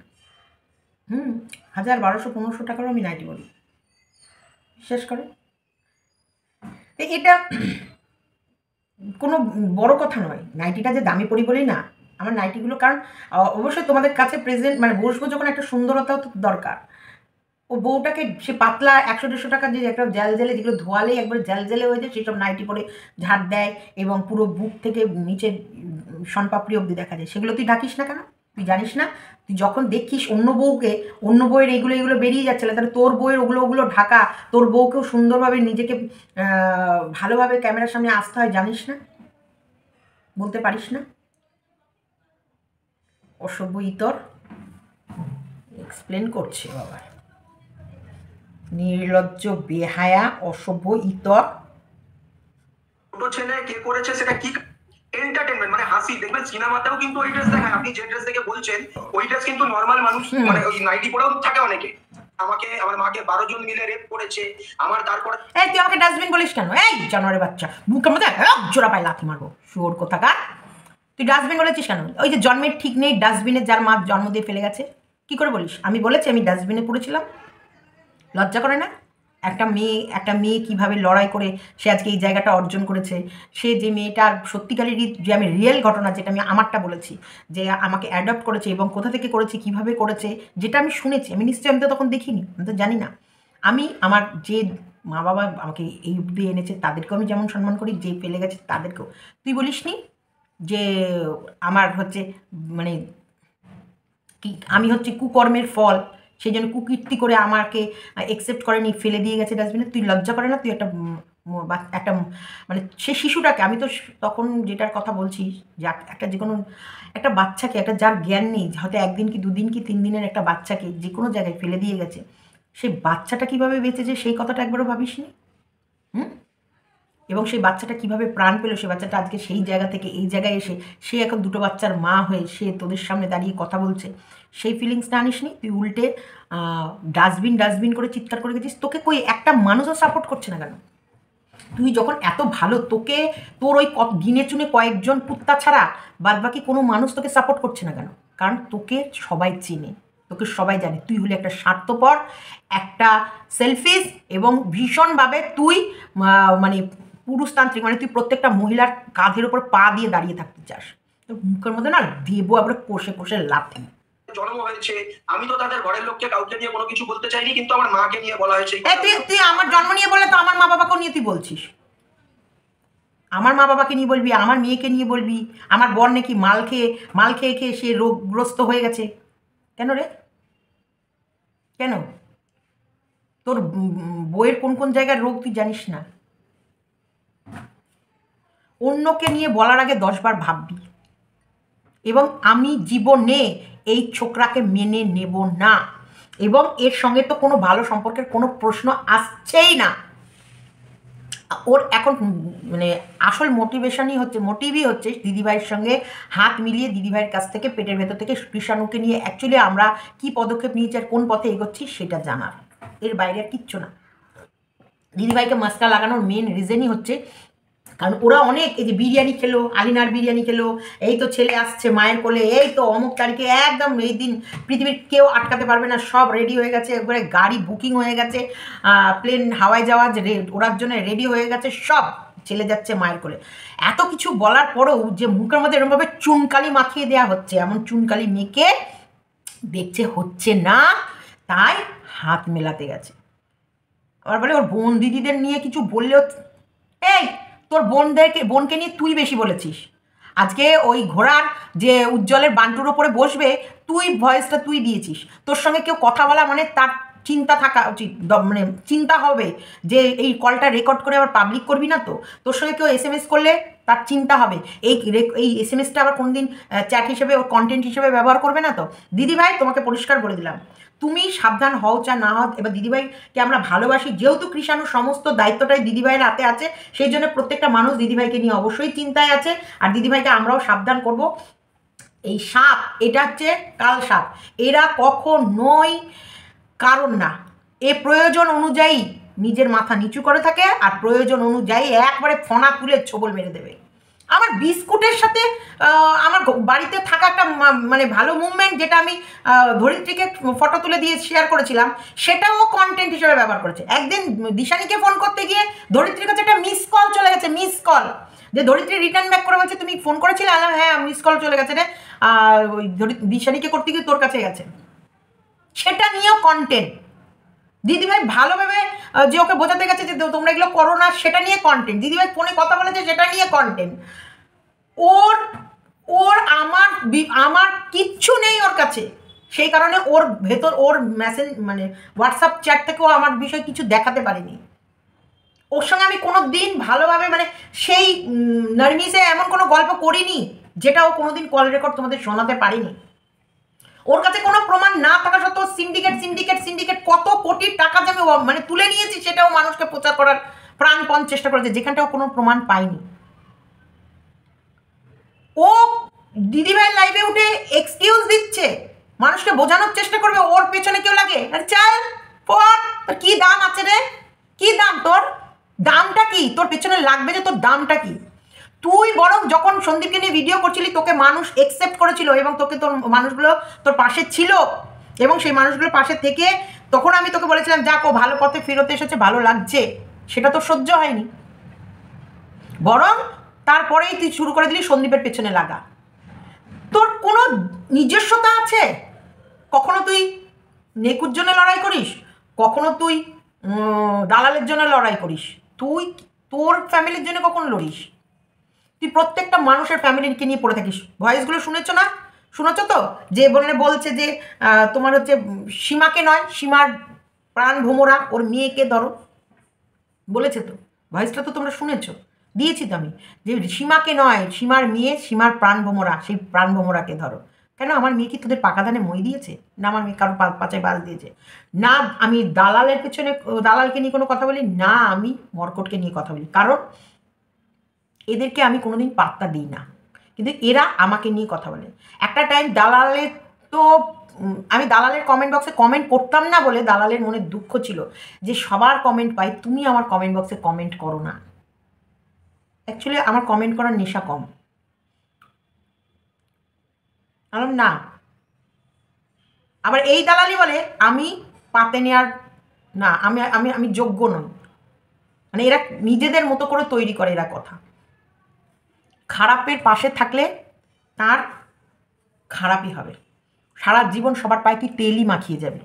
[SPEAKER 2] 1000, 1200, 1500 টাকারও আমি নাইটি পরি, শেষ করে। এটা কোনো বড় কথা নয়, নাইটিটা যে দামি পরি বলেই না আমার নাইটিগুলো, কারণ অবশ্যই তোমাদের কাছে প্রেজেন্ট মানে বসবো যখন একটা সুন্দরতাও তো দরকার। ও বউটাকে সে পাতলা 100-150 টাকা যে একটা জ্যালে যেগুলো ধোয়ালেই একবার জ্যালে হয়ে যায়, সেসব নাইটি পরে ঝাড় দেয় এবং পুরো বুক থেকে নিচে শনপাপড়ি অবধি দেখা যায়, সেগুলো তুই ঢাকিস না কেন? তুই জানিস না? তুই যখন দেখিস অন্য বউয়ের এগুলো বেরিয়ে যাচ্ছে, তাহলে তোর বউয়ের ওগুলো ঢাকা, তোর বউকেও সুন্দরভাবে নিজেকে ভালোভাবে ক্যামেরার সামনে আসতে হয়, জানিস না? বলতে পারিস না? অসভ্য ইতর এক্সপ্লেন করছে বাবা, নির্লজ্জ বেহায়া অসভ্য ইতর।
[SPEAKER 3] ছোট ছেলে কে করেছে সেটা কি এন্টারটেইনমেন্ট, মানে হাসি। দেখবেন সিনেমাতেও কিন্তু ওই ড্রেস দেখায়, আপনি যে ড্রেস দেখে বলছেন ওই ড্রেস কিন্তু নরমাল মানুষ মানে ওই নাইটি পরেও থাকে অনেকে, আমাকে আমার মাকে 12 জন মিলে রেপ করেছে আমার। তারপরে
[SPEAKER 2] এই তুই আমাকে ডাস্টবিন বলিস কেন? এই জানোয়ারের বাচ্চা, মুখের মধ্যে জোড়া পায়ে লাথি মারবো, শুয়োর কোথাকার। তুই ডাস্টবিন বলেছিস কেন? ওই যে জন্মের ঠিক নেই, ডাস্টবিনে যার মা জন্ম দিয়ে ফেলে গেছে, কি করে বলিস? আমি বলেছি আমি ডাস্টবিনে পড়েছিলাম? লজ্জা করে না? একটা মেয়ে কিভাবে লড়াই করে সে আজকে এই জায়গাটা অর্জন করেছে। সে যে মেয়েটার সত্যিকারেরই, যে আমি রিয়েল ঘটনা, যেটা আমি আমারটা বলেছি, যে আমাকে অ্যাডপ্ট করেছে এবং কোথা থেকে করেছে, কিভাবে করেছে, যেটা আমি শুনেছি। আমি নিশ্চয়ই, আমি তো তখন দেখিনি, আমি তো জানি না। আমি আমার যে মা বাবা আমাকে এই অবধি এনেছে তাদেরকেও আমি যেমন সম্মান করি, যে ফেলে গেছে তাদেরকেও। তুই বলিসনি যে আমার হচ্ছে মানে কি, আমি হচ্ছে কুকর্মের ফল, সেই জন্য কুকীর্তি করে আমাকে একসেপ্ট করেনি, ফেলে দিয়ে গেছে ডাস্টবিনে? তুই লজ্জা করে না? তুই একটা মানে সে শিশুটাকে, আমি তো তখন যেটার কথা বলছি, যে একটা যে কোনো একটা বাচ্চাকে, একটা যার জ্ঞান নেই, হয়তো 1 দিন কি 2 দিন কি 3 দিনের একটা বাচ্চাকে যে কোনো জায়গায় ফেলে দিয়ে গেছে, সেই বাচ্চাটা কীভাবে বেঁচেছে সেই কথাটা একবারও ভাবিসনি? এবং সেই বাচ্চাটা কিভাবে প্রাণ পেল, সেই বাচ্চাটা আজকে সেই জায়গা থেকে এই জায়গায় এসে সে এখন 2টো বাচ্চার মা হয়ে সে তোদের সামনে দাঁড়িয়ে কথা বলছে, সেই ফিলিংসটা আনিসনি? তুই উল্টে ডাস্টবিন করে চিৎকার করে গেছিস। তোকে কই একটা মানুষও সাপোর্ট করছে না কেন? তুই যখন এত ভালো, তোকে তোর ওই গিনে চুনে কয়েকজন কুত্তা ছাড়া বাদবাকি কোনো মানুষ তোকে সাপোর্ট করছে না কেন? কারণ তোকে সবাই চেনে, তোকে সবাই জানে তুই হলে একটা স্বার্থপর, একটা সেলফিশ, এবং ভীষণভাবে তুই মানে পুরুষতান্ত্রিক, মানে তুই প্রত্যেকটা মহিলার কাঁধের ওপর পা দিয়ে দাঁড়িয়ে থাকতে চাস। তোর মুখের মধ্যে না দেবো আবার কষে লাথি।
[SPEAKER 3] জন্ম হয়েছে, আমি তো তাদের ঘরের লোককে কাউকে নিয়ে কোনো কিছু বলতে চাইনি, কিন্তু আমার মাকে নিয়ে বলা হয়েছে।
[SPEAKER 2] তুই আমার জন্ম নিয়ে বললে তো আমার মা বাবাকেও নিয়ে তুই বলছিস। আমার মা বাবাকে নিয়ে বলবি, আমার মেয়েকে নিয়ে বলবি, আমার বোন নাকি মাল খেয়ে সে রোগগ্রস্ত হয়ে গেছে। কেন রে? কেন? তোর বইয়ের কোন কোন জায়গার রোগ তুই জানিস না? অন্যকে নিয়ে বলার আগে 10 বার ভাববি। এবং আমি জীবনে এই ছোকরাকে মেনে নেব না, এবং এর সঙ্গে তো কোনো ভালো সম্পর্কের কোনো প্রশ্ন আসছেই না। ওর এখন মানে আসল মোটিভই হচ্ছে দিদিভাইয়ের সঙ্গে হাত মিলিয়ে দিদিভাইয়ের কাছ থেকে পেটের ভেতর থেকে কৃষাণুকে নিয়ে অ্যাকচুয়ালি আমরা কি পদক্ষেপ নিয়েছি আর কোন পথে এগোচ্ছি সেটা জানার, এর বাইরে আর কিচ্ছু না। দিদিভাইকে মাস্কা লাগানোর মেন রিজনই হচ্ছে কারণ ওরা অনেক, এই যে বিরিয়ানি খেলো, আলিনার বিরিয়ানি খেলো, এই তো ছেলে আসছে মায়ের কোলে, এই তো অমুক তারিখে একদম এই দিন পৃথিবীর কেউ আটকাতে পারবে না, সব রেডি হয়ে গেছে, একবারে গাড়ি বুকিং হয়ে গেছে, প্লেন হাওয়ায় যাওয়ার ওড়ার জন্য রেডি হয়ে গেছে, সব ছেলে যাচ্ছে মায়ের কোলে। এত কিছু বলার পরেও যে মুখের মধ্যে এরকমভাবে চুনকালি মাখিয়ে দেওয়া হচ্ছে, এমন চুনকালি মেখে দেখছে হচ্ছে না, তাই হাত মেলাতে গেছে। আবার বলে ওর বোন দিদিদের নিয়ে কিছু বললেও, এই তোর বোনকে নিয়ে তুই বেশি বলেছিস। আজকে ওই ঘোড়ার যে উজ্জ্বলের বান্টুর ওপরে বসবে, তুই ভয়েসটা তুই দিয়েছিস। তোর সঙ্গে কেউ কথা বলা মানে তার চিন্তা থাকা উচিত, মানে চিন্তা হবে যে এই কলটা রেকর্ড করে আবার পাবলিক করবি না তো। তোর সঙ্গে কেউ SMS করলে তার চিন্তা হবে এই SMS-টা আবার কোনদিন চ্যাট হিসেবে ও কন্টেন্ট হিসেবে ব্যবহার করবে না তো। দিদিভাই তোমাকে পরিষ্কার বলে দিলাম, তুমি সাবধান হও চা না হও। এবার দিদিভাইকে আমরা ভালোবাসি, যেহেতু কৃষাণুর সমস্ত দায়িত্বটাই দিদিভাইয়ের হাতে আছে, সেই জন্য প্রত্যেকটা মানুষ দিদিভাইকে নিয়ে অবশ্যই চিন্তায় আছে, আর দিদিভাইকে আমরাও সাবধান করব। এই সাপ, এটা হচ্ছে কাল সাপ, এরা কখনোই কারণ না, এ প্রয়োজন অনুযায়ী নিজের মাথা নিচু করে থাকে, আর প্রয়োজন অনুযায়ী একবারে ফনা তুলে ছোবল মেরে দেবে। আমার বিস্কুটের সাথে আমার বাড়িতে থাকা একটা মানে ভালো মুভমেন্ট, যেটা আমি ধরিত্রীকে ফটো তুলে দিয়ে শেয়ার করেছিলাম, সেটাও কন্টেন্ট হিসেবে ব্যবহার করেছে। একদিন দিশানিকে ফোন করতে গিয়ে ধরিত্রীর কাছে একটা মিস কল চলে গেছে, মিস কল, যে ধরিত্রী রিটার্ন ব্যাক করে বলছে তুমি ফোন করেছিলে, হ্যাঁ মিস কল চলে গেছে রে, ওই দিশানিকে করতে গিয়ে তোর কাছে গেছে, সেটা নিয়েও কন্টেন্ট। দিদিভাই ভালোভাবে যে ওকে বোঝাতে গেছে যে তোমরা এগুলো করো না, সেটা নিয়ে কন্টেন্ট। দিদিভাই ফোনে কথা বলেছে, সেটা নিয়ে কন্টেন্ট। ওর আমার কিচ্ছু নেই ওর কাছে, সেই কারণে ওর ভেতর ওর মেসেজ মানে হোয়াটসঅ্যাপ চ্যাট থেকেও আমার বিষয়ে কিছু দেখাতে পারিনি। ওর সঙ্গে আমি কোনো দিন ভালোভাবে মানে সেই নার্মিসে এমন কোনো গল্প করিনি যেটা ও কোনোদিন কল রেকর্ড তোমাদের শোনাতে পারিনি। ওর কাছে কোনো প্রমাণ না থাকা সত্ত্বেও সিন্ডিকেট কত কোটি টাকা যে আমি মানে তুলে নিয়েছি, সেটাও মানুষকে প্রচার করার প্রাণপণ চেষ্টা করেছে, যেখানটাও কোনো প্রমাণ পাইনি। ও দিদিভাইয়ের লাইভে উঠে এক্সকিউজ দিচ্ছে, মানুষকে বোঝানোর চেষ্টা করবে ওর পেছনে কেউ লাগে। আরে চাল পর তোর কি দাম আছে রে? কি দাম তোর? দামটা কি তোর পেছনে লাগবে যে? তোর দামটা কি? তুই বরং যখন সন্দীপকে নিয়ে ভিডিও করছিলি তোকে মানুষ একসেপ্ট করেছিল এবং তোকে তোর মানুষগুলো তোর পাশে ছিল এবং সেই মানুষগুলোর পাশে থেকে তখন আমি তোকে বলেছিলাম যাক ও ভালো পথে ফেরত এসেছে, ভালো লাগছে, সেটা তো সহ্য হয়নি। বরং তারপরেই তুই শুরু করে দিলি সন্দীপের পেছনে লাগা। তোর কোনো নিজস্বতা আছে? কখনো তুই নেকুর জন্য লড়াই করিস, কখনো তুই দালালের জন্য লড়াই করিস, তুই তোর ফ্যামিলির জন্য কখনো লড়িস? তুই প্রত্যেকটা মানুষের ফ্যামিলিকে নিয়ে পড়ে থাকিস। ভয়েসগুলো শুনেছ না? শুনেছ তো? যে বলছে যে তোমার হচ্ছে সীমাকে নয়, সীমার প্রাণ ভোমরা, ওর মেয়েকে ধরো বলেছে তো, ভয়েসটা তো তোমরা শুনেছ, দিয়েছি তো আমি, যে সীমাকে নয়, সীমার মেয়ে, সীমার প্রাণ ভোমরা, সেই প্রাণ ভোমরাকে ধরো। কেন আমার মেয়ে কি তোদের পাকা ধানে মই দিয়েছে? না আমার মেয়ে কারো পাচায় বাজ দিয়েছে? না আমি দালালের পেছনে দালালকে নিয়ে কোনো কথা বলি না, আমি মর্কটকে নিয়ে কথা বলি, কারণ এদেরকে আমি কোনোদিন পাত্তা দিই না, কিন্তু এরা আমাকে নিয়ে কথা বলে। একটা টাইম দালালের তো আমি দালালের কমেন্ট বক্সে কমেন্ট করতাম না বলে দালালের মনে দুঃখ ছিল যে সবার কমেন্ট পাই, তুমি আমার কমেন্ট বক্সে কমেন্ট করো না। অ্যাকচুয়ালি আমার কমেন্ট করার নেশা কম। না, আবার এই দালালি বলে আমি পাতে নেওয়ার না, আমি আমি আমি যোগ্য নই। মানে এরা নিজেদের মতো করে তৈরি করে এরা কথা। খারাপের পাশে থাকলে তার খারাপই হবে, সারা জীবন সবার পায়ে তুই তেলই মাখিয়ে যাবি।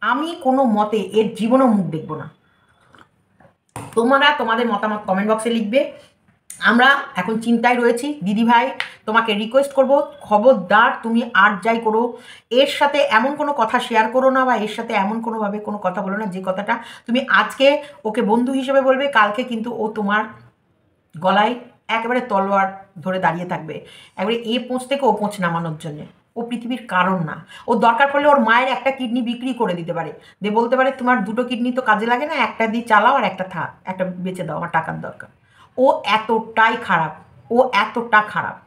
[SPEAKER 2] আমি কোনো মতে এর জীবনও মুখ দেখব না। তোমরা তোমাদের মতামত কমেন্ট বক্সে লিখবে। আমরা এখন চিন্তায় রয়েছি। দিদিভাই তোমাকে রিকোয়েস্ট করব, খবরদার তুমি আর যাই করো এর সাথে এমন কোনো কথা শেয়ার করো না, বা এর সাথে এমন কোনোভাবে কোনো কথা বলো না যে কথাটা তুমি আজকে ওকে বন্ধু হিসেবে বলবে, কালকে কিন্তু ও তোমার গলায় একেবারে তলোয়ার ধরে দাঁড়িয়ে থাকবে, একবারে এ পোঁচ থেকে ও পোঁচ নামানোর জন্যে। ও পৃথিবীর কারণ না। ও দরকার পড়লে ওর মায়ের একটা কিডনি বিক্রি করে দিতে পারে, দিয়ে বলতে পারে তোমার দুটো কিডনি তো কাজে লাগে না, একটা দিয়ে চালাও আর একটা থাক, একটা বেঁচে দাও, আমার টাকার দরকার। ও এতটাই খারাপ, ও এতটা খারাপ।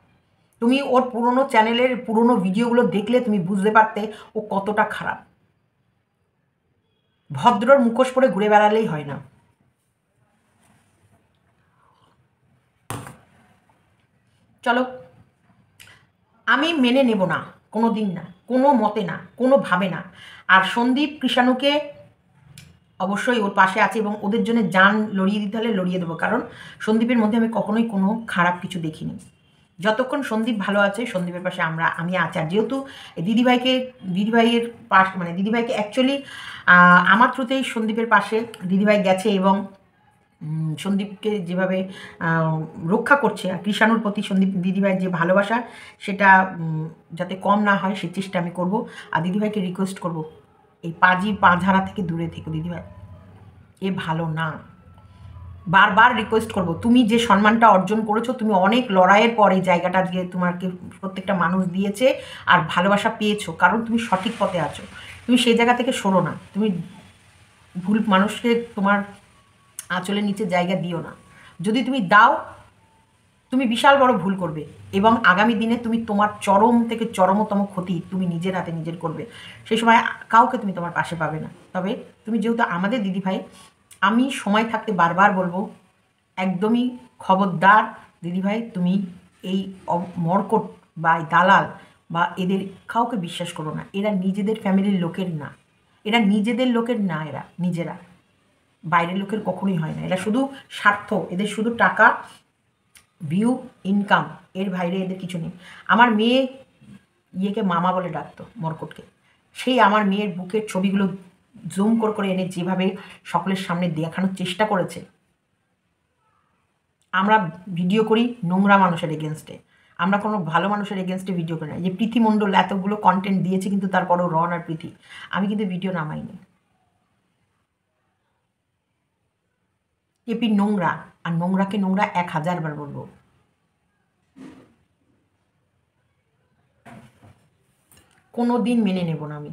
[SPEAKER 2] তুমি ওর পুরনো চ্যানেলের পুরনো ভিডিওগুলো দেখলে তুমি বুঝতে পারতে ও কতটা খারাপ। ভদ্রর মুখোশ পরে ঘুরে বেড়ালেই হয় না। চলো, আমি মেনে নেব না, কোনো দিন না, কোনো মতে না, কোনোভাবে না। আর সন্দীপ কৃষাণুকে অবশ্যই ওর পাশে আছে এবং ওদের জন্য জান লড়িয়ে দিতে হলে লড়িয়ে দেবো, কারণ সন্দীপের মধ্যে আমি কখনোই কোনো খারাপ কিছু দেখিনি। যতক্ষণ সন্দীপ ভালো আছে সন্দীপের পাশে আমি আছি। আর যেহেতু দিদিভাইয়ের পাশ মানে দিদিভাইকে অ্যাকচুয়ালি আমার থ্রুতেই সন্দীপের পাশে দিদিভাই গেছে এবং সন্দীপকে যেভাবে রক্ষা করছে, আর কৃষাণুর প্রতি সন্দীপ দিদিভাইয়ের যে ভালোবাসা সেটা যাতে কম না হয় সে চেষ্টা আমি করব। আর দিদিভাইকে রিকোয়েস্ট করব, এই পা ঝাড়া থেকে দূরে থেকো দিদিভাই, এ ভালো না। বারবার রিকোয়েস্ট করব, তুমি যে সম্মানটা অর্জন করেছো, তুমি অনেক লড়াইয়ের পর এই জায়গাটা দিয়ে তোমাকে প্রত্যেকটা মানুষ দিয়েছে আর ভালোবাসা পেয়েছো, কারণ তুমি সঠিক পথে আছো। তুমি সেই জায়গা থেকে সরো না, তুমি ভুল মানুষকে তোমার আঁচলের নিচে জায়গা দিও না। যদি তুমি দাও তুমি বিশাল বড় ভুল করবে এবং আগামী দিনে তুমি তোমার চরম থেকে চরমতম ক্ষতি তুমি নিজের হাতে নিজের করবে। সেই সময় কাউকে তুমি তোমার পাশে পাবে না। তবে তুমি যেহেতু আমাদের দিদিভাই, আমি সময় থাকতে বারবার বলবো, একদমই খবরদার দিদিভাই, তুমি এই মর্কট বা দালাল বা এদের কাউকে বিশ্বাস করো না। এরা নিজেদের ফ্যামিলির লোকের না, এরা নিজেদের লোকের না, এরা নিজেরা, বাইরের লোকের কখনোই হয় না। এরা শুধু স্বার্থ, এদের শুধু টাকা, ভিউ, ইনকাম, এর বাইরে এদের কিছু নেই। আমার মেয়ে ইয়েকে মামা বলে ডাকতো, মর্কটকে, সেই আমার মেয়ের বুকের ছবিগুলো জুম করে এনে যেভাবে সকলের সামনে দেখানোর চেষ্টা করেছে। আমরা ভিডিও করি নোংরা মানুষের এগেনস্টে, আমরা কোনো ভালো মানুষের এগেনস্টে ভিডিও করি না। যে প্রীতি মণ্ডল এতগুলো কন্টেন্ট দিয়েছে, কিন্তু তারপরেও রন আর প্রীতি, আমি কিন্তু ভিডিও নামাইনি। এপি নোংরা, আর নোংরাকে নোংরা 1000 বার বলবো। কোনো দিন মেনে নেব না আমি।